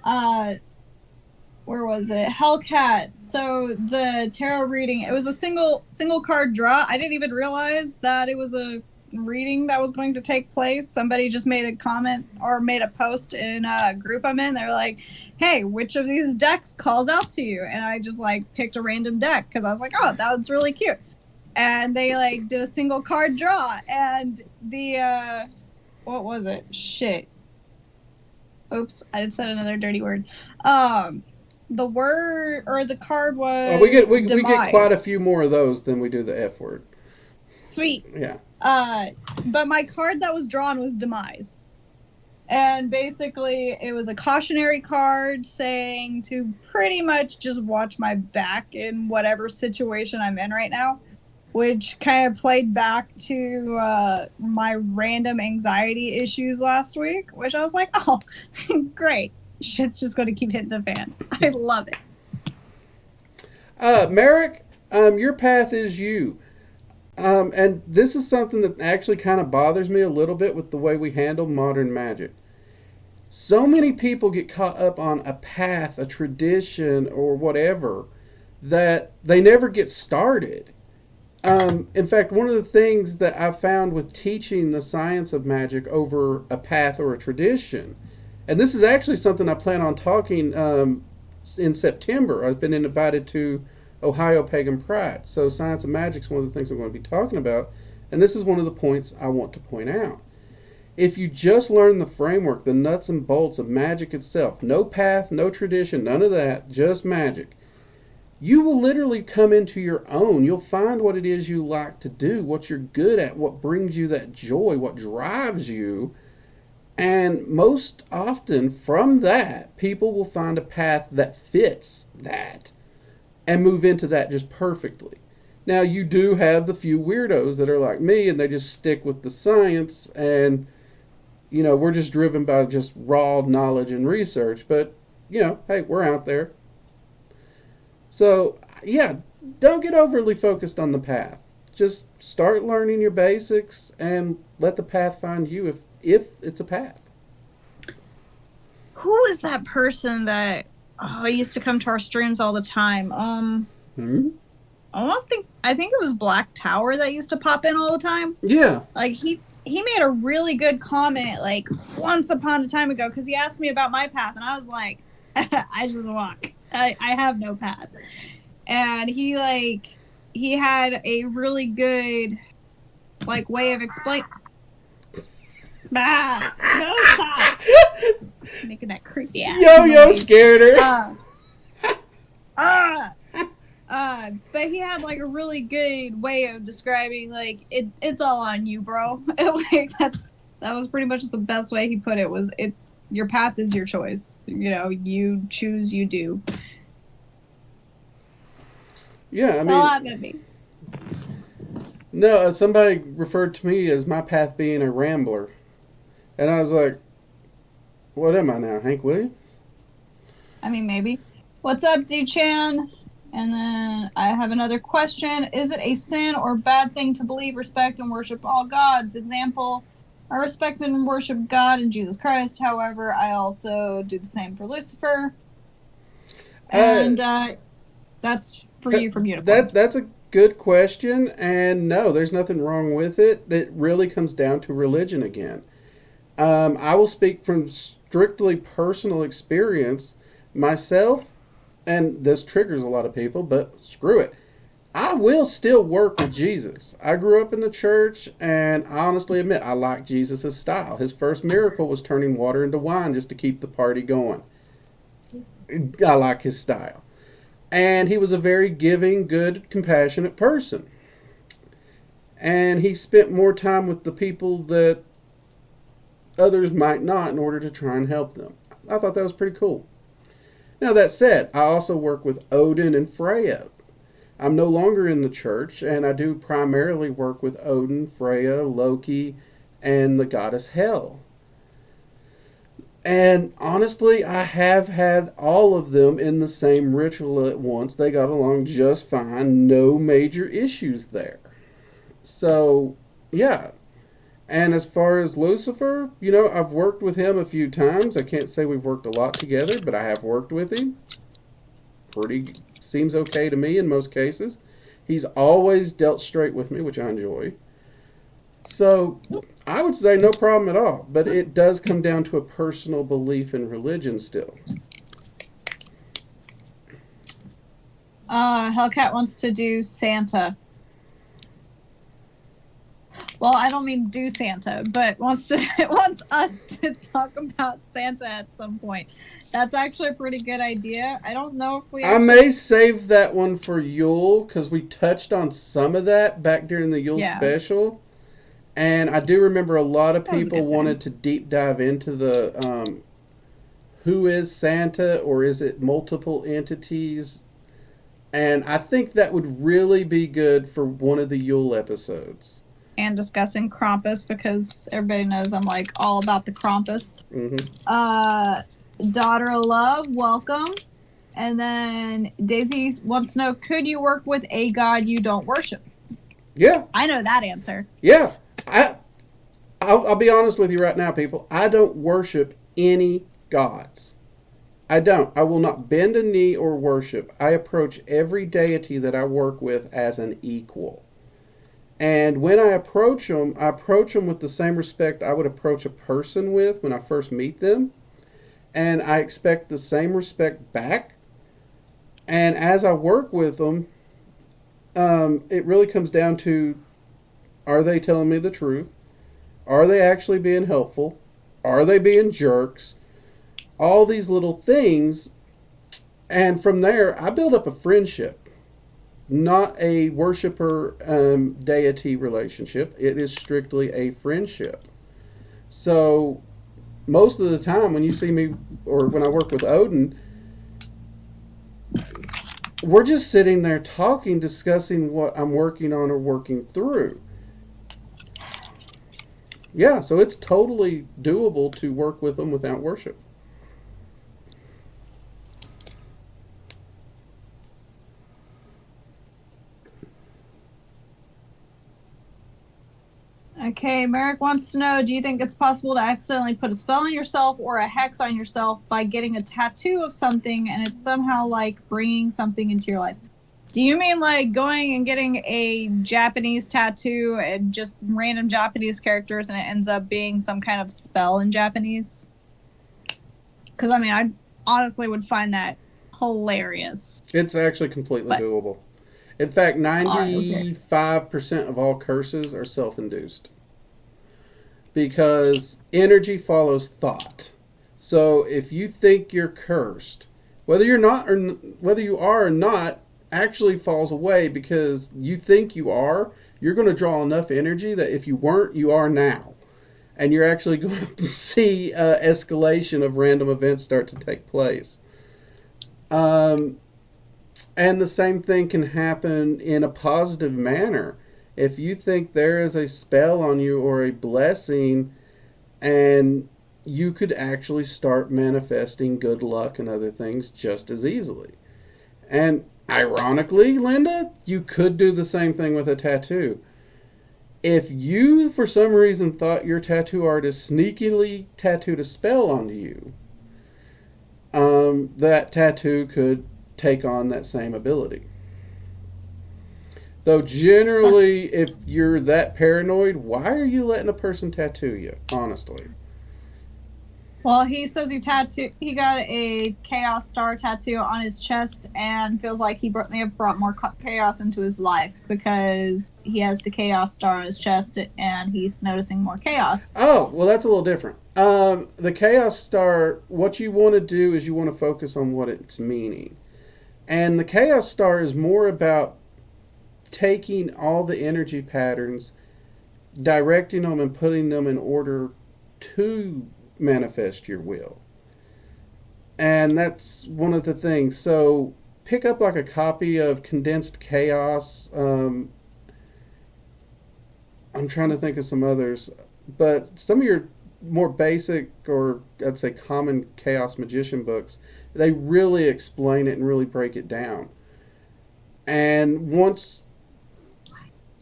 Where was it? Hellcat. So the tarot reading, it was a single card draw. I didn't even realize that it was a reading that was going to take place. Somebody just made a comment or made a post in a group I'm in. They're like, hey, which of these decks calls out to you? And I just like picked a random deck because I was like, oh, that was really cute. And they like did a single card draw, and the what was it? Shit. Oops, I did said another dirty word. The word or the card was we get quite a few more of those than we do the F word. Sweet. Yeah. But my card that was drawn was demise. And basically it was a cautionary card saying to pretty much just watch my back in whatever situation I'm in right now. Which kind of played back to my random anxiety issues last week, which I was like, oh, great. Shit's just going to keep hitting the fan. I love it. Merrick, your path is you. And this is something that actually kind of bothers me a little bit with the way we handle modern magic. So many people get caught up on a path, a tradition, or whatever, that they never get started. In fact, one of the things that I found with teaching the science of magic over a path or a tradition, and this is actually something I plan on talking in September. I've been invited to Ohio Pagan Pride. So science of magic is one of the things I'm going to be talking about. And this is one of the points I want to point out. If you just learn the framework, the nuts and bolts of magic itself, no path, no tradition, none of that, just magic, you will literally come into your own. You'll find what it is you like to do, what you're good at, what brings you that joy, what drives you. And most often from that, people will find a path that fits that and move into that just perfectly. Now, you do have the few weirdos that are like me and they just stick with the science and, you know, we're just driven by just raw knowledge and research. But, you know, hey, we're out there. So, yeah, don't get overly focused on the path. Just start learning your basics and let the path find you if it's a path. Who is that person that used to come to our streams all the time? I think it was Black Tower that used to pop in all the time. Yeah. Like he made a really good comment like once upon a time ago because he asked me about my path and I was like, I just walk. I have no path. And he had a really good like way of explaining. No, stop. Making that creepy ass. Yo scared her. But he had like a really good way of describing like it's all on you, bro. Like that was pretty much the best way he put it. Was it your path is your choice. You know, you choose, you do. Yeah, I mean. No, somebody referred to me as my path being a rambler, and I was like, "What am I now, Hank Williams?" I mean, maybe. What's up, D-Chan? And then I have another question. Is it a sin or bad thing to believe, respect, and worship all gods? Example, I respect and worship God and Jesus Christ. However, I also do the same for Lucifer. And that's for you from Unicorn. That's a good question. And no, there's nothing wrong with it. It really comes down to religion again. I will speak from strictly personal experience. Myself, and this triggers a lot of people, but screw it. I will still work with Jesus. I grew up in the church, and I honestly admit I like Jesus' style. His first miracle was turning water into wine just to keep the party going. I like his style. And he was a very giving, good, compassionate person. And he spent more time with the people that others might not in order to try and help them. I thought that was pretty cool. Now, that said, I also work with Odin and Freya. I'm no longer in the church, and I do primarily work with Odin, Freya, Loki, and the goddess Hel. And honestly, I have had all of them in the same ritual at once. They got along just fine. No major issues there. So, yeah. And as far as Lucifer, you know, I've worked with him a few times. I can't say we've worked a lot together, but I have worked with him. Seems okay to me in most cases. He's always dealt straight with me, which I enjoy. So I would say no problem at all. But it does come down to a personal belief in religion still. Hellcat wants to do Santa. Well, I don't mean do Santa, but wants us to talk about Santa at some point. That's actually a pretty good idea. I don't know if we I may save that one for Yule, because we touched on some of that back during the Yule special. And I do remember a lot of people wanted to deep dive into the who is Santa, or is it multiple entities? And I think that would really be good for one of the Yule episodes. And discussing Krampus, because everybody knows I'm like all about the Krampus. Mm-hmm. Daughter of Love, welcome. And then Daisy wants to know, could you work with a god you don't worship? Yeah. I know that answer. Yeah. I'll be honest with you right now, people. I don't worship any gods. I don't. I will not bend a knee or worship. I approach every deity that I work with as an equal. And when I approach them with the same respect I would approach a person with when I first meet them. And I expect the same respect back. And as I work with them, it really comes down to, are they telling me the truth? Are they actually being helpful? Are they being jerks? All these little things. And from there, I build up a friendship. Not a worshiper deity relationship. It is strictly a friendship. So most of the time when you see me or when I work with Odin, we're just sitting there talking, discussing what I'm working on or working through. Yeah, so it's totally doable to work with them without worship. Okay, Merrick wants to know, do you think it's possible to accidentally put a spell on yourself or a hex on yourself by getting a tattoo of something and it's somehow like bringing something into your life? Do you mean like going and getting a Japanese tattoo and just random Japanese characters and it ends up being some kind of spell in Japanese? Because, I mean, I honestly would find that hilarious. It's actually completely doable. In fact, 95% of all curses are self-induced. Because energy follows thought. So if you think you're cursed, whether you are or not, actually falls away because you think you are, you're going to draw enough energy that if you weren't, you are now. And you're actually going to see escalation of random events start to take place. And the same thing can happen in a positive manner. If you think there is a spell on you or a blessing, and you could actually start manifesting good luck and other things just as easily. And ironically, Linda, you could do the same thing with a tattoo. If you, for some reason, thought your tattoo artist sneakily tattooed a spell onto you, that tattoo could take on that same ability. Though generally, if you're that paranoid, why are you letting a person tattoo you, honestly? Well, he says he got a chaos star tattoo on his chest and feels like he may have brought more chaos into his life because he has the chaos star on his chest and he's noticing more chaos. Oh, well, that's a little different. The chaos star, what you want to do is you want to focus on what it's meaning. And the chaos star is more about taking all the energy patterns, directing them and putting them in order to manifest your will. And that's one of the things. So pick up like a copy of Condensed Chaos. I'm trying to think of some others, but some of your more basic, or I'd say common chaos magician books, they really explain it and really break it down. And once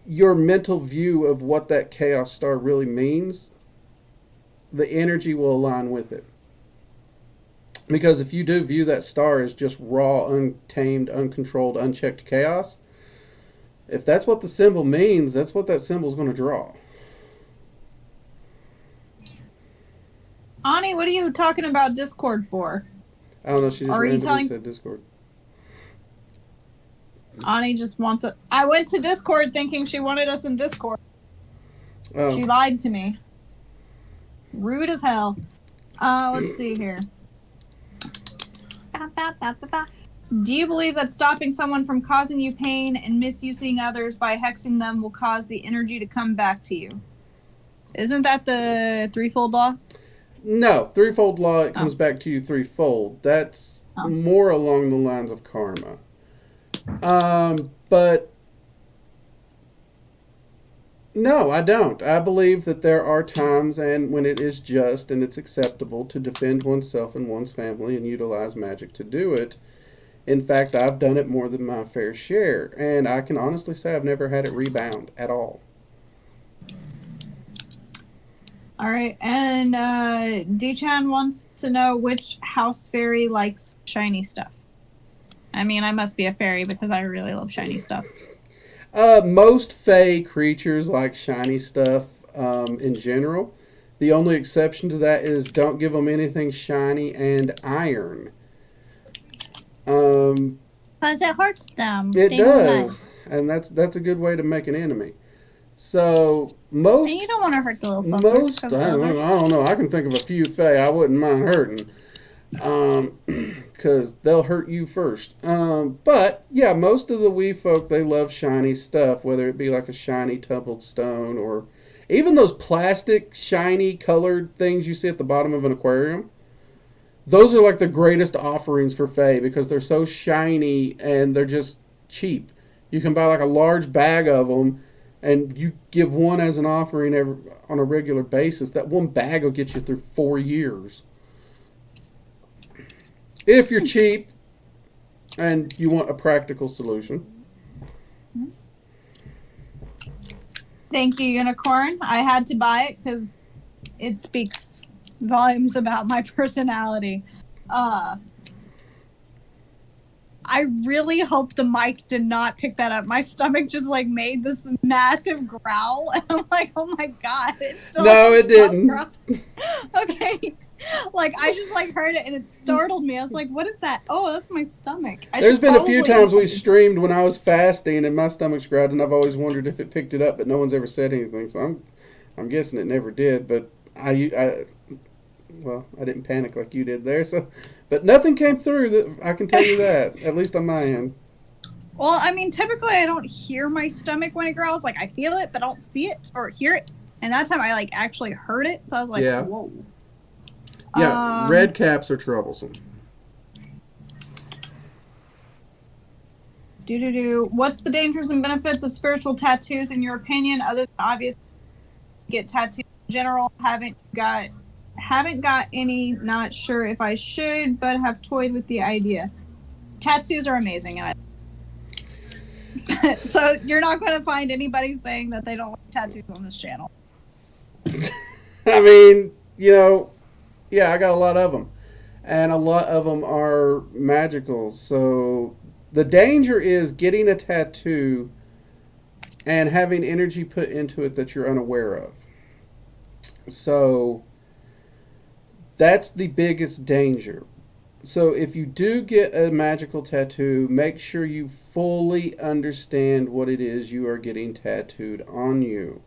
your mental view of what that chaos star really means, the energy will align with it. Because if you do view that star as just raw, untamed, uncontrolled, unchecked chaos, if that's what the symbol means, that's what that symbol is going to draw. Ani, what are you talking about Discord for? I don't know, she just randomly said Discord. Ani just wants it. I went to Discord thinking she wanted us in Discord. Oh. She lied to me. Rude as hell. Let's see here. Do you believe that stopping someone from causing you pain and misusing others by hexing them will cause the energy to come back to you? Isn't that the threefold law? No, threefold law, it comes back to you threefold. That's more along the lines of karma. But no, I don't. I believe that there are times and when it is just and it's acceptable to defend oneself and one's family and utilize magic to do it. In fact, I've done it more than my fair share, and I can honestly say I've never had it rebound at all. All right, and D-Chan wants to know which house fairy likes shiny stuff. I mean, I must be a fairy because I really love shiny stuff. Most Fae creatures like shiny stuff in general. The only exception to that is don't give them anything shiny and iron. Because it hurts them. It They don't like. does, and that's a good way to make an enemy. So most And you don't want to hurt the little fuckers. most 'cause I don't know. I can think of a few Fae I wouldn't mind hurting, because they'll hurt you first. But yeah, most of the wee folk, they love shiny stuff, whether it be like a shiny tumbled stone or even those plastic shiny colored things you see at the bottom of an aquarium. Those are like the greatest offerings for Fae because they're so shiny and they're just cheap. You can buy like a large bag of them, and you give one as an offering on a regular basis. That one bag will get you through 4 years. If you're cheap and you want a practical solution. Thank you, Unicorn. I had to buy it because it speaks volumes about my personality. I really hope the mic did not pick that up. My stomach just like made this massive growl, and I'm like, "Oh my god!" It still No, it didn't. Okay, like I just like heard it and it startled me. I was like, "What is that?" Oh, that's my stomach. There's been a few times we streamed when I was fasting and my stomach's growled, and I've always wondered if it picked it up, but no one's ever said anything. So I'm guessing it never did. But I didn't panic like you did there. So, but nothing came through. That I can tell you that, at least on my end. Well, I mean, typically I don't hear my stomach when it growls. Like I feel it, but I don't see it or hear it. And that time I like actually heard it, so I was like, Yeah. "Whoa." Yeah, red caps are troublesome. What's the dangers and benefits of spiritual tattoos in your opinion? Other than obvious, get tattoos in general. Haven't got any. Not sure if I should, but have toyed with the idea. Tattoos are amazing, and so you're not going to find anybody saying that they don't like tattoos on this channel. I mean, yeah, I got a lot of them. And a lot of them are magical. So the danger is getting a tattoo and having energy put into it that you're unaware of. So that's the biggest danger. So if you do get a magical tattoo, make sure you fully understand what it is you are getting tattooed on you.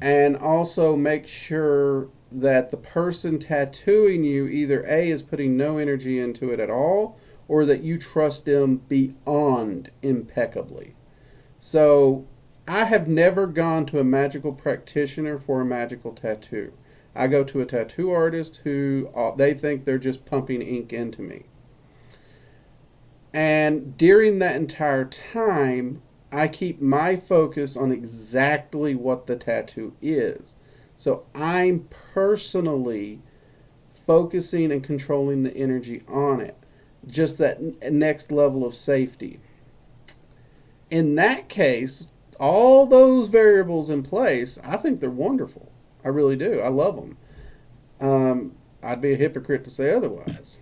And also make sure that the person tattooing you either A, is putting no energy into it at all, or that you trust them beyond impeccably. So I have never gone to a magical practitioner for a magical tattoo. I go to a tattoo artist who they think they're just pumping ink into me. And during that entire time, I keep my focus on exactly what the tattoo is. So I'm personally focusing and controlling the energy on it. Just that next level of safety. In that case, all those variables in place, I think they're wonderful. I really do. I love them. I'd be a hypocrite to say otherwise.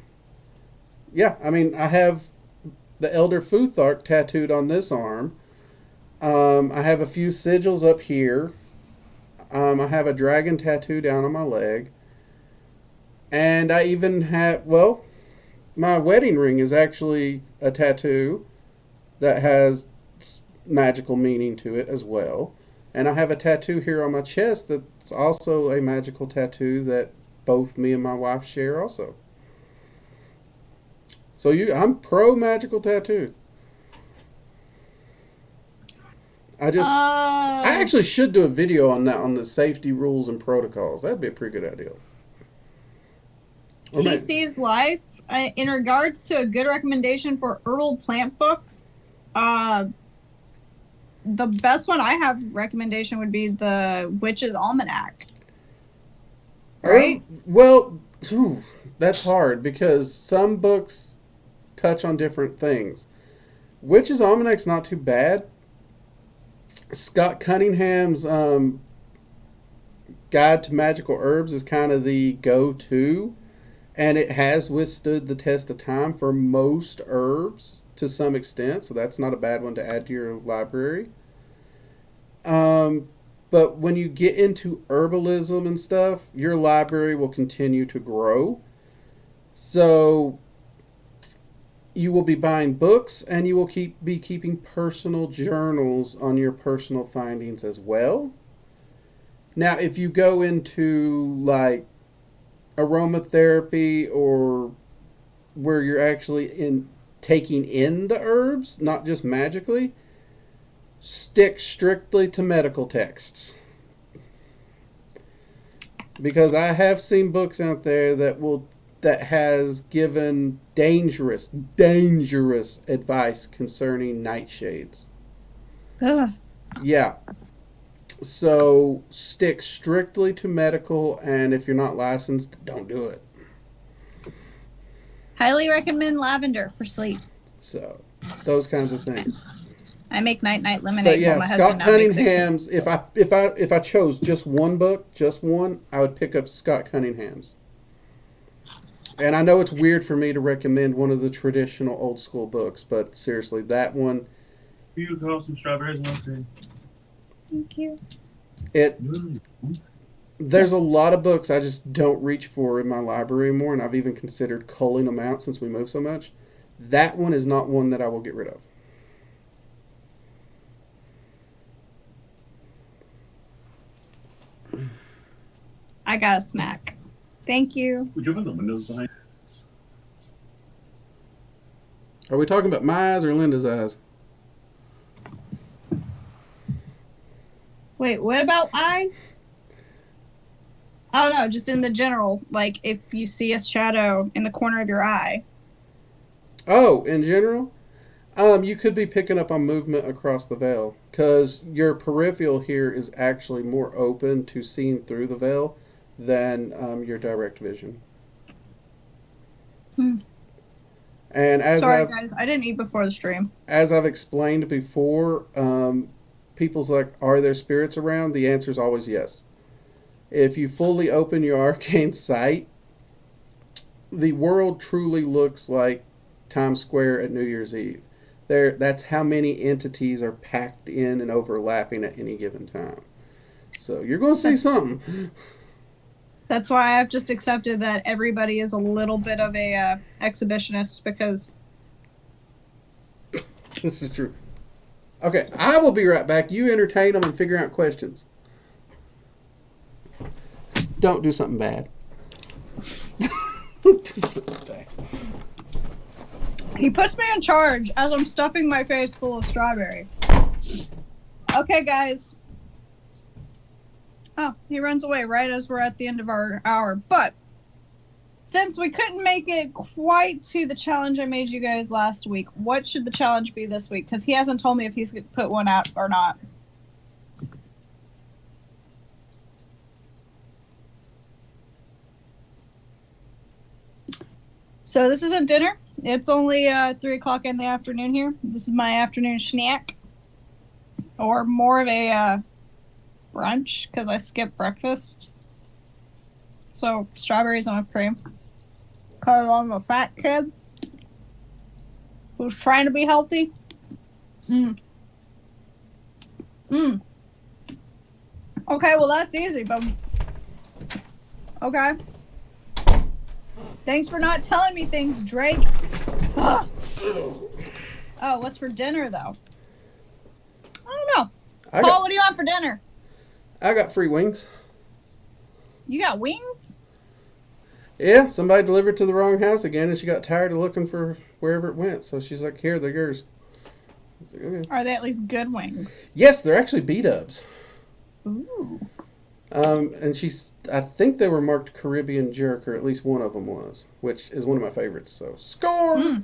Yeah, I mean, I have the Elder Futhark tattooed on this arm. I have a few sigils up here. I have a dragon tattoo down on my leg. And I even have, my wedding ring is actually a tattoo that has magical meaning to it as well. And I have a tattoo here on my chest that's also a magical tattoo that both me and my wife share also. So I'm pro magical tattoo. I actually should do a video on that, on the safety rules and protocols. That'd be a pretty good idea. TC's Life, in regards to a good recommendation for herbal plant books, the best one I have recommendation would be the Witch's Almanac. Right? That's hard because some books touch on different things. Witch's Almanac's not too bad. Scott Cunningham's Guide to Magical Herbs is kind of the go-to. And it has withstood the test of time for most herbs to some extent, so that's not a bad one to add to your library. But when you get into herbalism and stuff, your library will continue to grow. So you will be buying books, and you will be keeping personal journals on your personal findings as well. Now, if you go into like aromatherapy or where you're actually taking in the herbs, not just magically, stick strictly to medical texts. Because I have seen books out there that has given dangerous advice concerning nightshades. Ugh. Yeah. So stick strictly to medical, and if you're not licensed, don't do it. Highly recommend lavender for sleep. So those kinds of things. I make night lemonade. But yeah, while my Scott husband now makes Cunningham's. If I chose just one book, I would pick up Scott Cunningham's. And I know it's weird for me to recommend one of the traditional old school books, but seriously, that one. You call some strawberries and okay. Thank you. There's a lot of books I just don't reach for in my library anymore, and I've even considered culling them out since we moved so much. That one is not one that I will get rid of. I got a snack. Thank you. Would you open the windows behind? Are we talking about my eyes or Linda's eyes? Wait, what about eyes? Oh no, just in the general. Like if you see a shadow in the corner of your eye. Oh, in general? You could be picking up on movement across the veil, because your peripheral here is actually more open to seeing through the veil than your direct vision. And Sorry, guys, I didn't eat before the stream. As I've explained before, people's like, are there spirits around? The answer is always yes. If you fully open your arcane sight, the world truly looks like Times Square at New Year's Eve. That's how many entities are packed in and overlapping at any given time. So you're going to see something. That's why I've just accepted that everybody is a little bit of a exhibitionist, because this is true. Okay, I will be right back. You entertain them and figure out questions. Don't do something bad. Do something bad. He puts me in charge as I'm stuffing my face full of strawberry. Okay, guys. Oh, he runs away right as we're at the end of our hour. But since we couldn't make it quite to the challenge I made you guys last week, what should the challenge be this week? Because he hasn't told me if he's going to put one out or not. So this isn't dinner. It's only 3 o'clock in the afternoon here. This is my afternoon snack. Or more of a brunch, because I skipped breakfast. So, strawberries and whipped cream. Because I'm a fat kid who's trying to be healthy. Okay, well that's easy, but... Okay. Thanks for not telling me things, Drake. Oh, what's for dinner, though? I don't know. Paul, what do you want for dinner? I got free wings. You got wings? Yeah, somebody delivered to the wrong house again, and she got tired of looking for wherever it went. So she's like, here, they're yours. Like, okay. Are they at least good wings? Yes, they're actually B-dubs. Ooh. And I think they were marked Caribbean jerk, or at least one of them was, which is one of my favorites. So, score!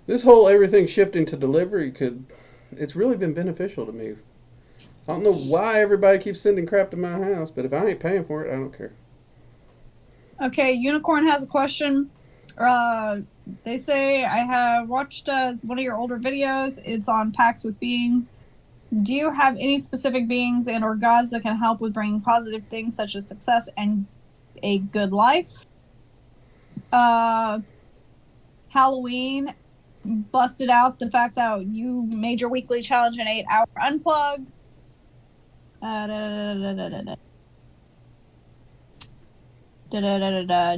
This whole everything shifting to delivery it's really been beneficial to me. I don't know why everybody keeps sending crap to my house, but if I ain't paying for it, I don't care. Okay, Unicorn has a question. They say, I have watched one of your older videos. It's on Pacts with Beings. Do you have any specific beings and or gods that can help with bringing positive things such as success and a good life. Halloween busted out the fact that you made your weekly challenge an 8-hour unplug.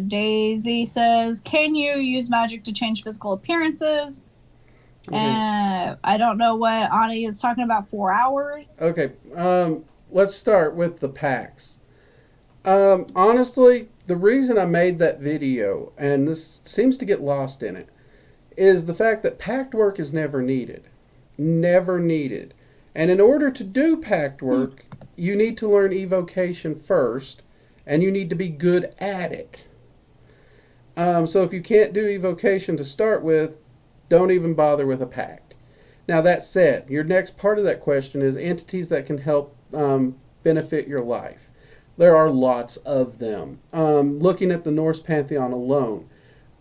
Daisy says, can you use magic to change physical appearances? Okay. I don't know what Ani is talking about. 4 hours. Okay, let's start with the packs. Honestly, the reason I made that video, and this seems to get lost in it, is the fact that pact work is never needed. Never needed. And in order to do pact work, you need to learn evocation first, and you need to be good at it. So if you can't do evocation to start with, don't even bother with a pact. Now that said, your next part of that question is entities that can help benefit your life. There are lots of them. Looking at the Norse pantheon alone,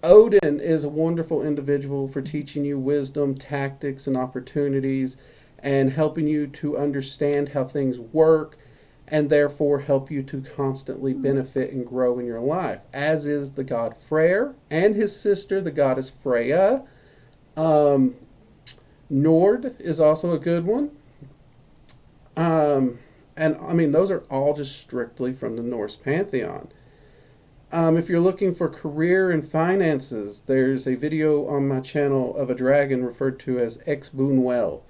Odin is a wonderful individual for teaching you wisdom, tactics, and opportunities, and helping you to understand how things work, and therefore help you to constantly benefit and grow in your life, as is the god Freyr and his sister, the goddess Freya. Nord is also a good one. And I mean, those are all just strictly from the Norse pantheon. If you're looking for career and finances, there's a video on my channel of a dragon referred to as Exboonwell.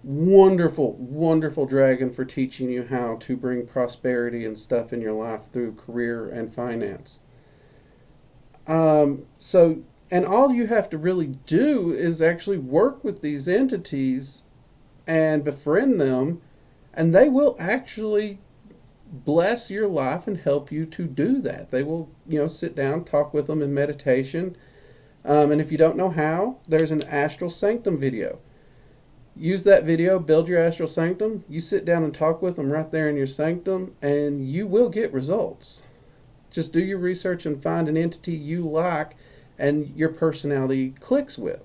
Wonderful, wonderful dragon for teaching you how to bring prosperity and stuff in your life through career and finance. And all you have to really do is actually work with these entities and befriend them, and they will actually bless your life and help you to do that. They will, sit down, talk with them in meditation. And if you don't know how, there's an Astral Sanctum video. Use that video, build your Astral Sanctum. You sit down and talk with them right there in your sanctum, and you will get results. Just do your research and find an entity you like and your personality clicks with.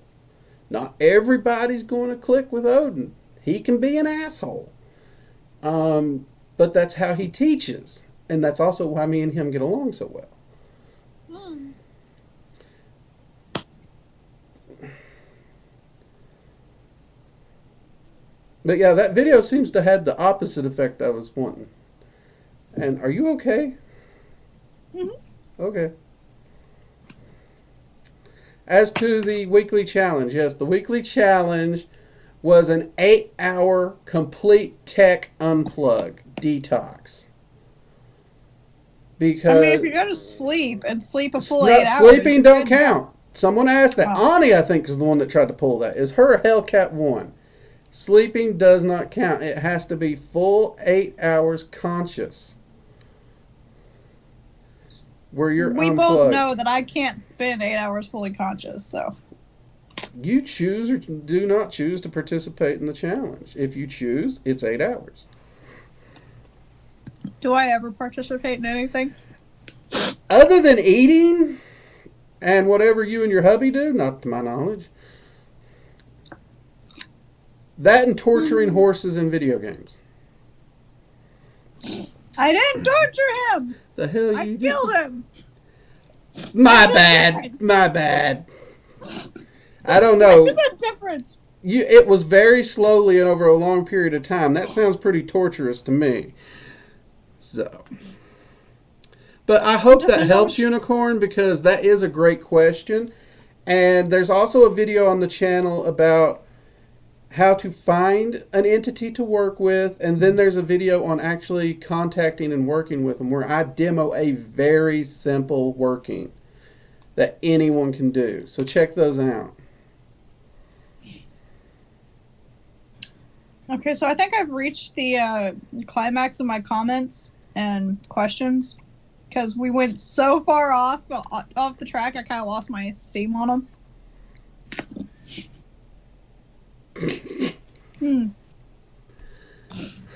Not everybody's going to click with Odin. He can be an asshole. But that's how he teaches. And that's also why me and him get along so well. But yeah, that video seems to have the opposite effect I was wanting. And are you okay? Mm-hmm. Okay. As to the weekly challenge, yes, the weekly challenge was an 8-hour complete tech unplug detox. Because if you go to sleep and sleep a full 8 hours, sleeping don't count. Someone asked that. Ani, I think, is the one that tried to pull that. Is her Hellcat 1? Sleeping does not count. It has to be full 8 hours conscious. Where you're we unplugged. Both know that I can't spend 8 hours fully conscious, so. You choose or do not choose to participate in the challenge. If you choose, it's 8 hours. Do I ever participate in anything? Other than eating and whatever you and your hubby do, not to my knowledge. That and torturing horses in video games. I didn't torture him! The hell I you killed him! My bad. My bad. I don't know. What's the difference? It was very slowly and over a long period of time. That sounds pretty torturous to me. So. But I hope that helps, Unicorn, because that is a great question. And there's also a video on the channel about how to find an entity to work with, and then there's a video on actually contacting and working with them where I demo a very simple working that anyone can do. So check those out. Okay, so I think I've reached the climax of my comments and questions because we went so far off the track I kind of lost my steam on them. And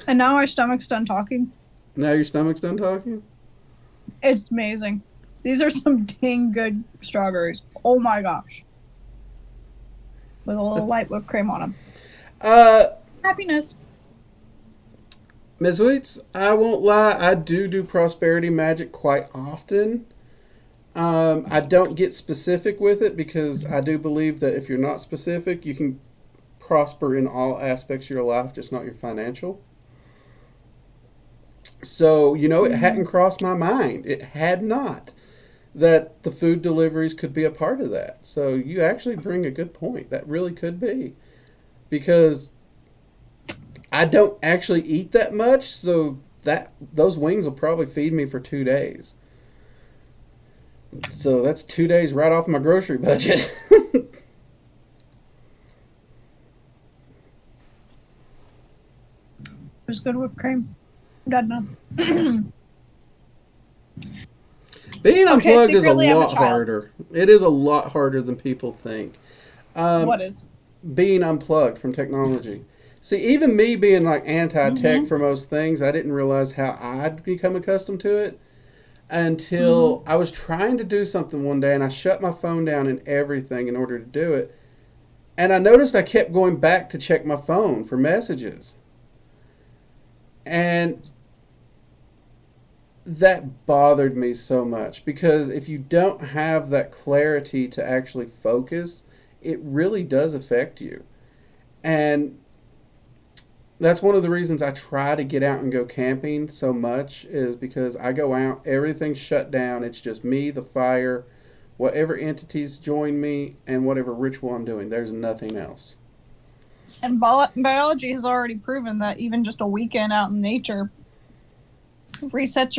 now my stomach's done talking. Now your stomach's done talking? It's amazing. These are some dang good strawberries. Oh my gosh. With a little light whipped cream on them. Happiness. Ms. Weets, I won't lie, I do prosperity magic quite often. I don't get specific with it because I do believe that if you're not specific, you can prosper in all aspects of your life, just not your financial. So, it hadn't crossed my mind. It had not. That the food deliveries could be a part of that. So you actually bring a good point. That really could be. Because I don't actually eat that much, so those wings will probably feed me for 2 days. So that's 2 days right off my grocery budget. There's good whipped cream. Done now. Being unplugged is a secretly I'm a lot child. harder. It is a lot harder than people think. What is? Being unplugged from technology. See, even me being like anti-tech for most things, I didn't realize how I'd become accustomed to it until I was trying to do something one day and I shut my phone down and everything in order to do it. And I noticed I kept going back to check my phone for messages. And that bothered me so much because if you don't have that clarity to actually focus, it really does affect you. And that's one of the reasons I try to get out and go camping so much is because I go out, everything's shut down. It's just me, the fire, whatever entities join me, and whatever ritual I'm doing. There's nothing else. And biology has already proven that even just a weekend out in nature resets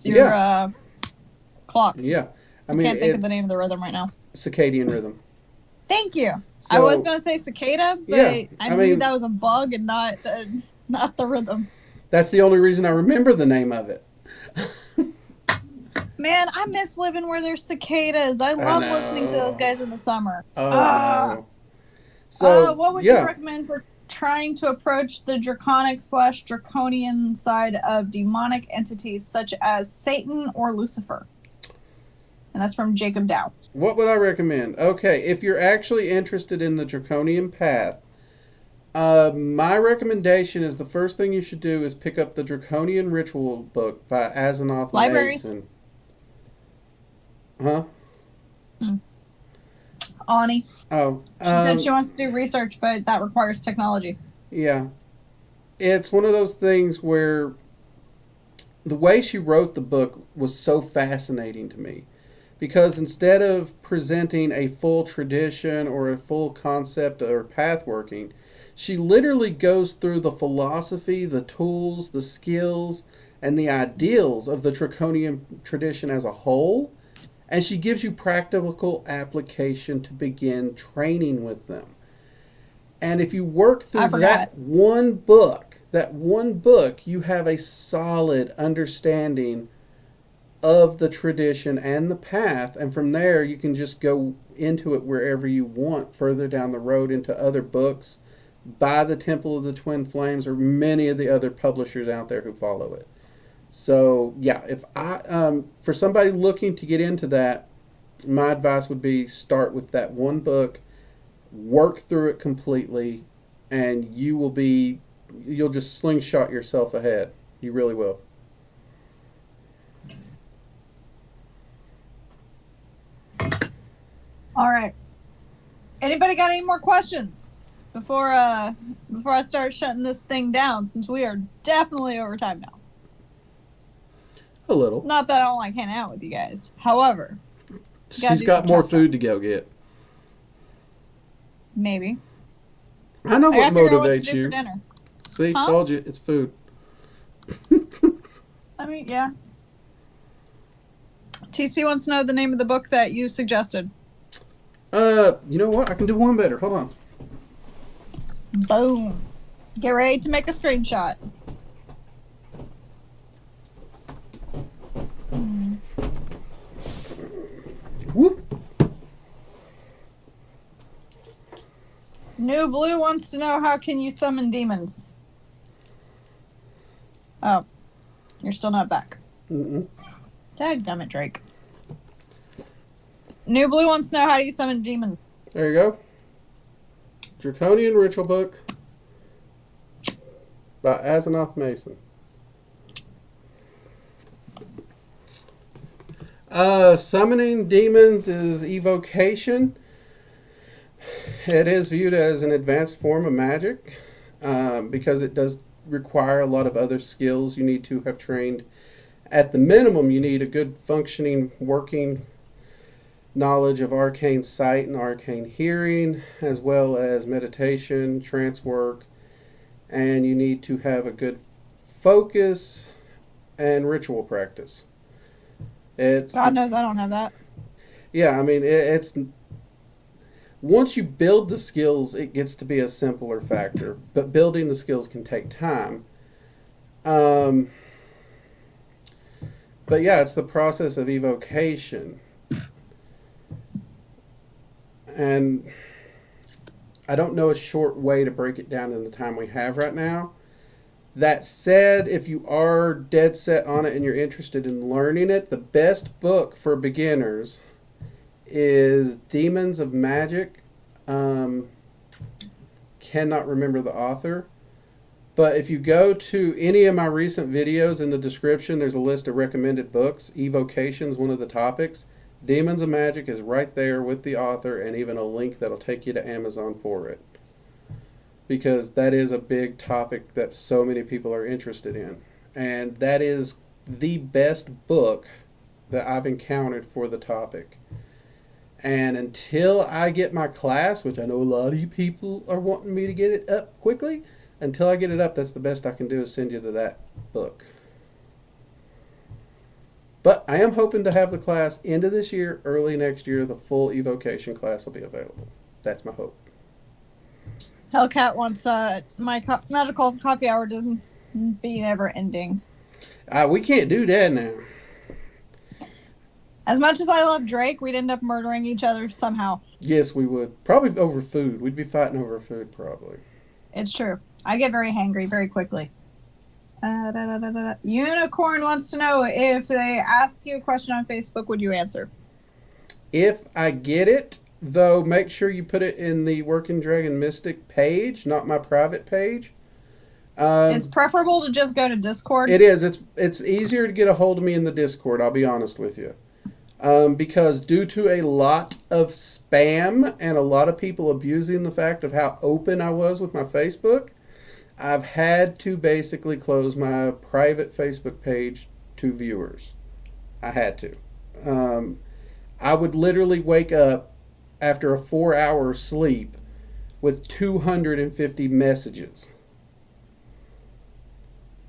your clock. Yeah. I can't think of the name of the rhythm right now. Circadian rhythm. Thank you. So, I was gonna say cicada, but yeah, I knew that was a bug and not the rhythm. That's the only reason I remember the name of it. Man, I miss living where there's cicadas. I love listening to those guys in the summer. Oh, no. So, what would you recommend for trying to approach the draconic/draconian side of demonic entities such as Satan or Lucifer? And that's from Jacob Dow. What would I recommend? Okay, if you're actually interested in the draconian path, my recommendation is the first thing you should do is pick up the Draconian Ritual book by Asenath Libraries. Mason. Huh? Ani. Oh. She said she wants to do research, but that requires technology. Yeah. It's one of those things where the way she wrote the book was so fascinating to me. Because instead of presenting a full tradition or a full concept or path working, she literally goes through the philosophy, the tools, the skills, and the ideals of the Draconian tradition as a whole. And she gives you practical application to begin training with them. And if you work through that one book, you have a solid understanding of the tradition and the path. And from there, you can just go into it wherever you want, further down the road into other books, by the Temple of the Twin Flames, or many of the other publishers out there who follow it. So, yeah, if for somebody looking to get into that, my advice would be start with that one book, work through it completely, and you'll just slingshot yourself ahead. You really will. All right. Anybody got any more questions before I start shutting this thing down? Since we are definitely over time now. A little. Not that I don't like hanging out with you guys. However, she's got more food to go get. Maybe. I know what motivates you. For dinner. See, told you, it's food. I mean, yeah. TC wants to know the name of the book that you suggested. You know what? I can do one better. Hold on. Boom. Get ready to make a screenshot. Whoop. New Blue wants to know, how can you summon demons? Oh. You're still not back. Dadgummit, Drake. New Blue wants to know, how do you summon demons? There you go. Draconian Ritual book. by Asenath Mason. Summoning demons is evocation. It is viewed as an advanced form of magic because it does require a lot of other skills you need to have trained. At the minimum, you need a good functioning, working knowledge of arcane sight and arcane hearing, as well as meditation, trance work, and you need to have a good focus and ritual practice. God knows I don't have that. Yeah, I mean, it's once you build the skills, it gets to be a simpler factor, but building the skills can take time. But yeah, it's the process of evocation. And I don't know a short way to break it down in the time we have right now. That said, if you are dead set on it and you're interested in learning it, the best book for beginners is Demons of Magic. Cannot remember the author. But if you go to any of my recent videos, in the description, there's a list of recommended books. Evocation is one of the topics. Demons of Magic is right there with the author and even a link that'll take you to Amazon for it. Because that is a big topic that so many people are interested in. And that is the best book that I've encountered for the topic. And until I get my class, which I know a lot of you people are wanting me to get it up quickly, until I get it up, that's the best I can do is send you to that book. But I am hoping to have the class end of this year, early next year, the full evocation class will be available. That's my hope. Hellcat wants my Magickal Coffee Hour to be never ending. We can't do that now. As much as I love Drake, we'd end up murdering each other somehow. Yes, we would. Probably over food. We'd be fighting over food, probably. It's true. I get very hangry very quickly. Unicorn wants to know, if they ask you a question on Facebook, would you answer? If I get it, though, make sure you put it in the Working Dragon Mystic page, not my private page. It's preferable to just go to Discord. It is. It's easier to get a hold of me in the Discord, I'll be honest with you. Because due to a lot of spam and a lot of people abusing the fact of how open I was with my Facebook, I've had to basically close my private Facebook page to viewers. I had to. I would literally wake up after a 4-hour sleep with 250 messages.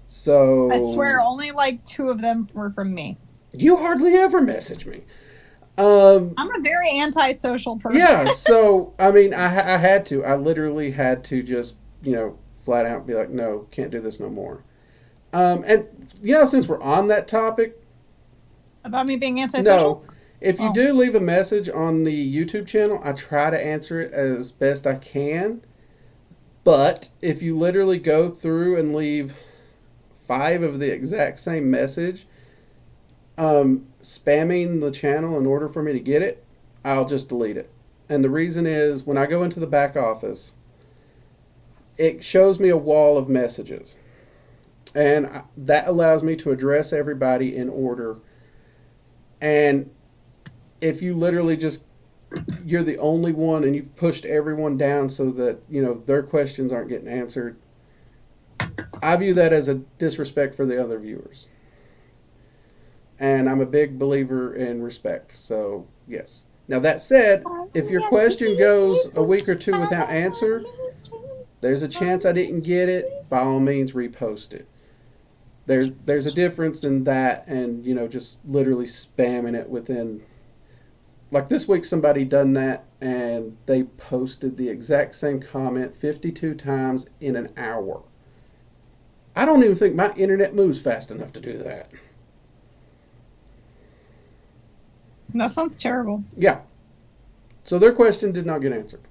So I swear only like 2 of them were from me. You hardly ever message me. I'm a very antisocial person. Yeah, so, I mean, I had to. I literally had to just, flat out be like, no, can't do this no more. And, since we're on that topic. About me being antisocial? No. If you do leave a message on the YouTube channel, I try to answer it as best I can. But if you literally go through and leave 5 of the exact same message, spamming the channel in order for me to get it, I'll just delete it. And the reason is, when I go into the back office, it shows me a wall of messages. And that allows me to address everybody in order. And if you literally just, you're the only one and you've pushed everyone down so that, their questions aren't getting answered, I view that as a disrespect for the other viewers. And I'm a big believer in respect. So, yes. Now, that said, if your question goes a week or 2 without answer, there's a chance I didn't get it. By all means, repost it. There's a difference in that and, just literally spamming it within. Like this week, somebody done that and they posted the exact same comment 52 times in an hour. I don't even think my internet moves fast enough to do that. That sounds terrible. Yeah. So their question did not get answered.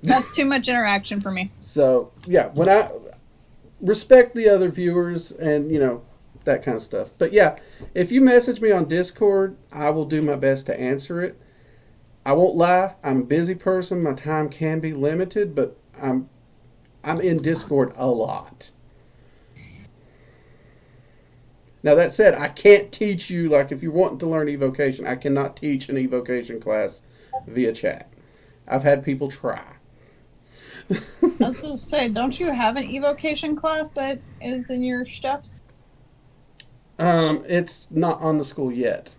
That's too much interaction for me. So, yeah, when I respect the other viewers and, that kind of stuff. But, yeah, if you message me on Discord, I will do my best to answer it. I won't lie. I'm a busy person. My time can be limited, but I'm in Discord a lot. Now, that said, I can't teach you, like, if you're wanting to learn evocation, I cannot teach an evocation class via chat. I've had people try. I was going to say, don't you have an evocation class that is in your stuffs? It's not on the school yet.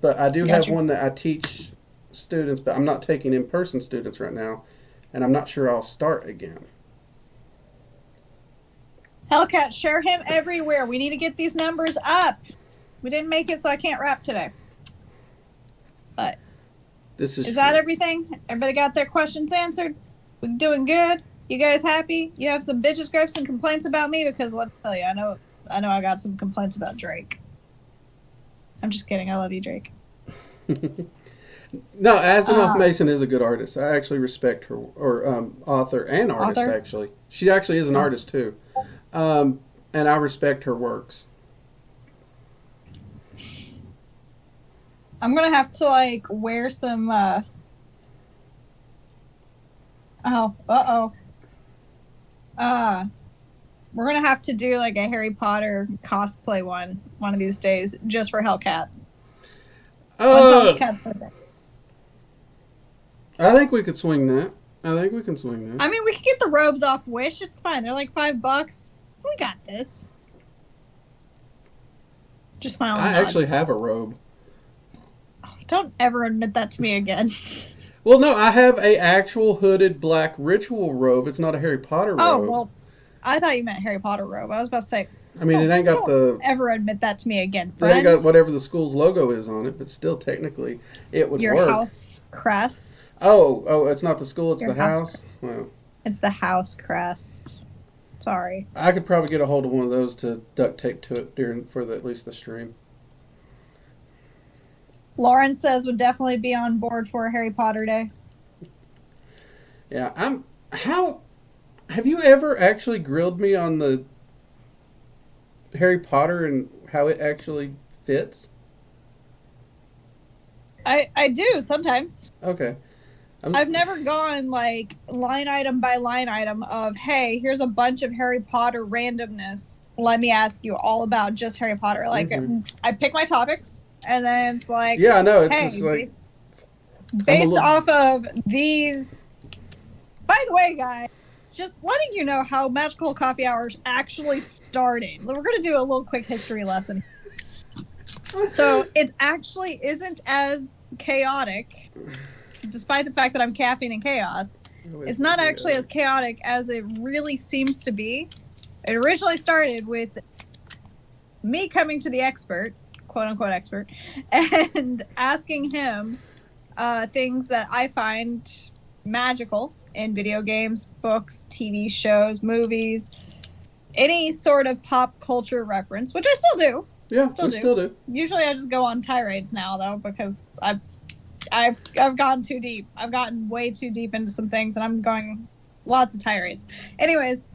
But I do have one that I teach students, but I'm not taking in-person students right now, and I'm not sure I'll start again. Hellcat, share him everywhere. We need to get these numbers up. We didn't make it, so I can't rap today. But This is that everything? Everybody got their questions answered? We doing good? You guys happy? You have some bitches gripes and complaints about me? Because let me tell you, I know I got some complaints about Drake. I'm just kidding. I love you, Drake. No, Asimov Mason is a good artist. I actually respect her, or author and artist, Author? actually. She actually is an artist, too. And I respect her works. I'm gonna have to, like, wear some, we're gonna have to do, like, a Harry Potter cosplay one of these days, just for Hellcat. When's Hellcat's birthday? I think we could swing that. I think we can swing that. I mean, we could get the robes off Wish. It's fine. They're like $5. We got this. Just my own I nod. actually have a robe. Oh, don't ever admit that to me again. Well, no, I have a actual hooded black ritual robe. It's not a Harry Potter robe. Oh, well, I thought you meant Harry Potter robe. I was about to say, I mean, it ain't got don't ever admit that to me again, It friend. ain't got whatever the school's logo is on it, but still, technically, it would Your work. house crest. Oh, it's not the school, it's Your the house house? crest. Well, It's the house crest. Sorry. I could probably get a hold of one of those to duct tape to it for at least the stream. Lauren says would definitely be on board for a Harry Potter day. Yeah, have you ever actually grilled me on the Harry Potter and how it actually fits? I do sometimes. Okay. I've never gone like line item by line item of, hey, here's a bunch of Harry Potter randomness. Let me ask you all about just Harry Potter. Like, I pick my topics, and then it's like, Yeah, I know. It's hey, just like based off of these. By the way, guys, just letting you know how Magickal Coffee Hour actually started. We're going to do a little quick history lesson. So it actually isn't as chaotic, despite the fact that I'm caffeine and chaos. It's not actually as chaotic as it really seems to be. It originally started with me coming to the expert, quote unquote expert, and asking him things that I find magical in video games, books, TV shows, movies, any sort of pop culture reference, which I still do. Yeah, still do. Usually I just go on tirades now, though, because I've gotten too deep. I've gotten way too deep into some things, and I'm going lots of tirades. Anyways,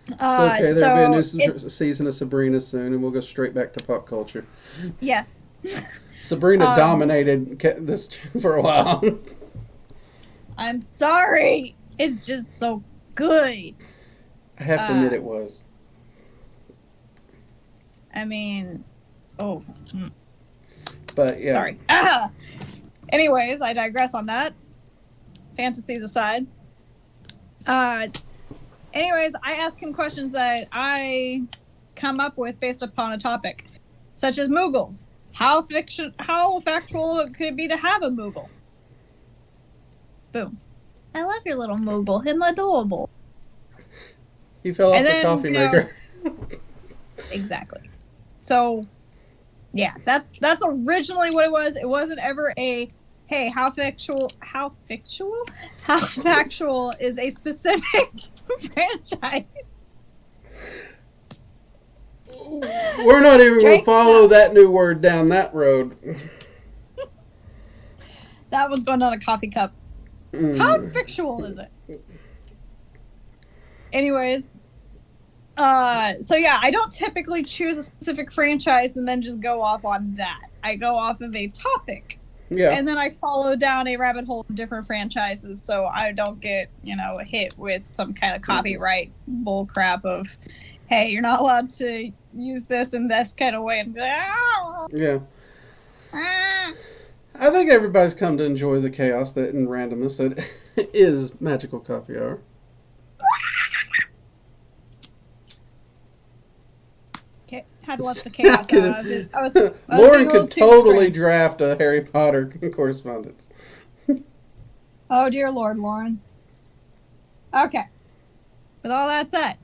It's okay. There'll be a new season of Sabrina soon, and we'll go straight back to pop culture. Yes. Sabrina dominated this for a while. I'm sorry. It's just so good. I have to admit it was. I mean, But yeah. Sorry. Anyways, I digress on that. Fantasies aside. Anyways, I ask him questions that I come up with based upon a topic, such as Moogles. How factual could it be to have a Moogle? Boom. I love your little Moogle. Him adorable. He fell off the coffee maker. Exactly. So, yeah, that's originally what it was. It wasn't ever a, hey, how factual is a specific franchise. We're not even going to follow that new word down that road. That one's going on a coffee cup. How factual is it? Anyways, so yeah, I don't typically choose a specific franchise and then just go off on that. I go off of a topic. Yeah. And then I follow down a rabbit hole of different franchises so I don't get, hit with some kind of copyright bull crap of hey, you're not allowed to use this in this kind of way. And be like, "Ah, Yeah. ah." I think everybody's come to enjoy the chaos that and randomness that is Magickal Coffee Hour. Okay, had to let the chaos out. I was Lauren being a little could too totally strange. draft a Harry Potter correspondence. Oh, dear Lord, Lauren. Okay. With all that said,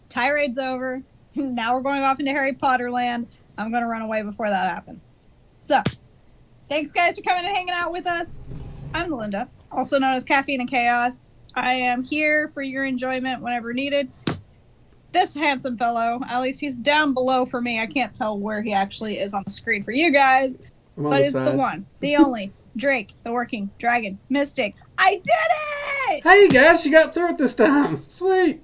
tirade's over. Now we're going off into Harry Potter land. I'm going to run away before that happens. So, thanks, guys, for coming and hanging out with us. I'm Linda, also known as Caffeine and Chaos. I am here for your enjoyment whenever needed. This handsome fellow, at least he's down below for me. I can't tell where he actually is on the screen for you guys, but it's the one, the only, Drake, the working dragon mystic. I did it! Hey guys, you got through it this time. Sweet.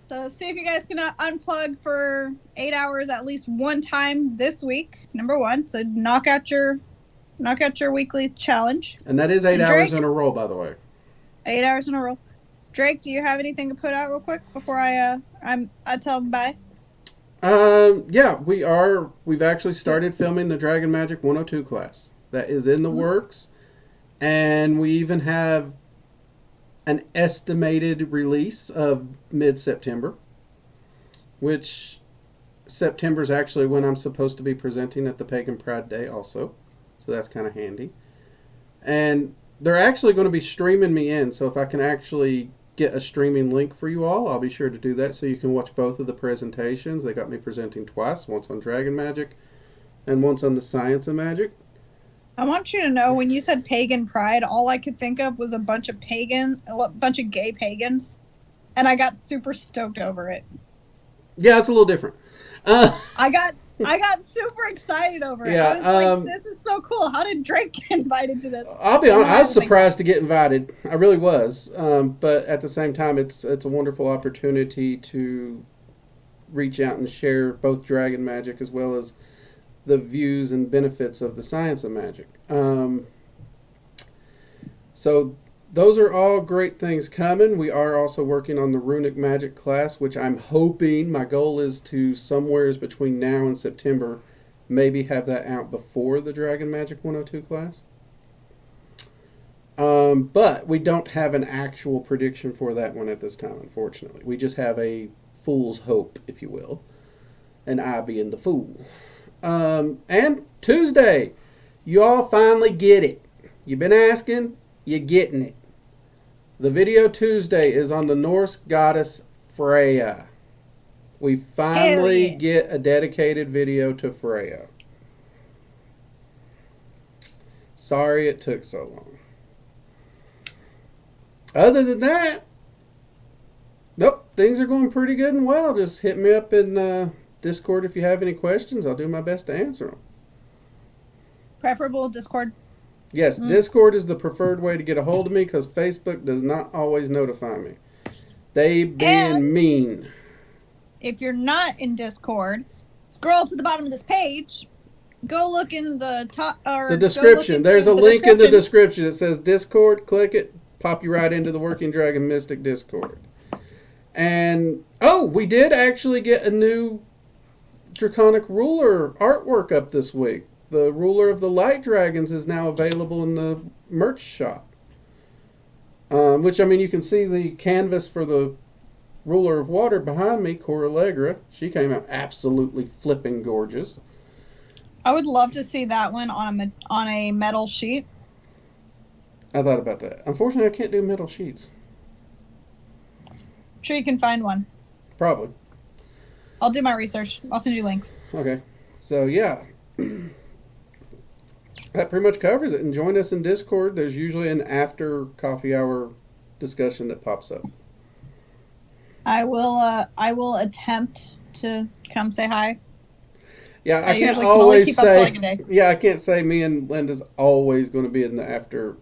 So see if you guys can unplug for 8 hours at least one time this week. Number one, so knock out your weekly challenge. And that is 8 And hours Drake- in a row, by the way. 8 hours in a row. Drake, do you have anything to put out real quick before I tell them bye? Yeah, we've actually started filming the Dragon Magic 102 class. That is in the works. And we even have an estimated release of mid-September, which September is actually when I'm supposed to be presenting at the Pagan Pride Day also. So that's kind of handy. And they're actually going to be streaming me in, so if I can actually get a streaming link for you all, I'll be sure to do that so you can watch both of the presentations. They got me presenting twice, once on Dragon Magic and once on the Science of Magic. I want you to know, when you said pagan pride, all I could think of was a bunch of gay pagans, and I got super stoked over it. Yeah, it's a little different. I got super excited over it. Yeah, I was like, this is so cool. How did Drake get invited to this? I'll be honest, I was was like- surprised to get invited. I really was. But at the same time, it's a wonderful opportunity to reach out and share both Dragon Magic as well as the views and benefits of the Science of Magic. So those are all great things coming. We are also working on the Runic Magic class, which I'm hoping, my goal is to somewheres between now and September, maybe have that out before the Dragon Magic 102 class. But we don't have an actual prediction for that one at this time, unfortunately. We just have a fool's hope, if you will. And I being the fool. And Tuesday, you all finally get it. You've been asking, you're getting it. The video Tuesday is on the Norse goddess Freya. We finally get a dedicated video to Freya. Sorry it took so long. Other than that, nope, things are going pretty good and well. Just hit me up in Discord if you have any questions. I'll do my best to answer them. Preferable Discord. Yes, Discord is the preferred way to get a hold of me because Facebook does not always notify me. They being mean. If you're not in Discord, scroll to the bottom of this page. Go look in the top or The description. There's a link in the description. It says Discord. Click it. Pop you right into the Working Dragon Mystic Discord. And, we did actually get a new Draconic Ruler artwork up this week. The Ruler of the Light Dragons is now available in the merch shop. Which, I mean, you can see the canvas for the Ruler of Water behind me, Cora Allegra. She came out absolutely flipping gorgeous. I would love to see that one on a metal sheet. I thought about that. Unfortunately, I can't do metal sheets. I'm sure you can find one. Probably. I'll do my research. I'll send you links. Okay. So, yeah. That pretty much covers it. And join us in Discord. There's usually an after coffee hour discussion that pops up. I will attempt to come say hi. Yeah, I can't usually can only always keep up for say. like a day. Yeah, I can't say me and Linda's always going to be in the after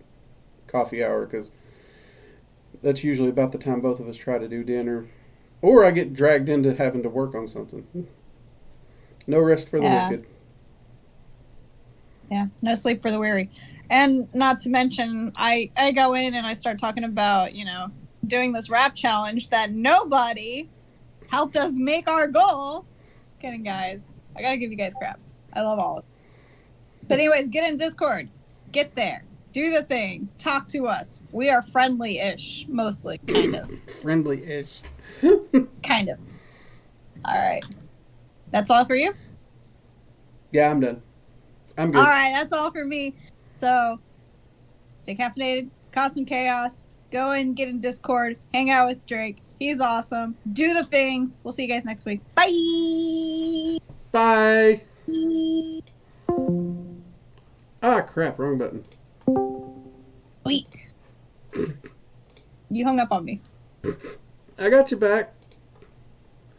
coffee hour because that's usually about the time both of us try to do dinner, or I get dragged into having to work on something. No rest for the wicked. Yeah, no sleep for the weary. And not to mention, I go in and I start talking about, doing this rap challenge that nobody helped us make our goal. Kidding, guys. I gotta give you guys crap. I love all of it. But anyways, get in Discord. Get there. Do the thing. Talk to us. We are friendly-ish, mostly, kind of. Friendly-ish. Kind of. All right. That's all for you? Yeah, I'm done. I'm good. All right, that's all for me. So, stay caffeinated, cause some chaos, go and get in Discord, hang out with Drake. He's awesome. Do the things. We'll see you guys next week. Bye! Bye. Ah, crap. Wrong button. Sweet. You hung up on me. I got you back.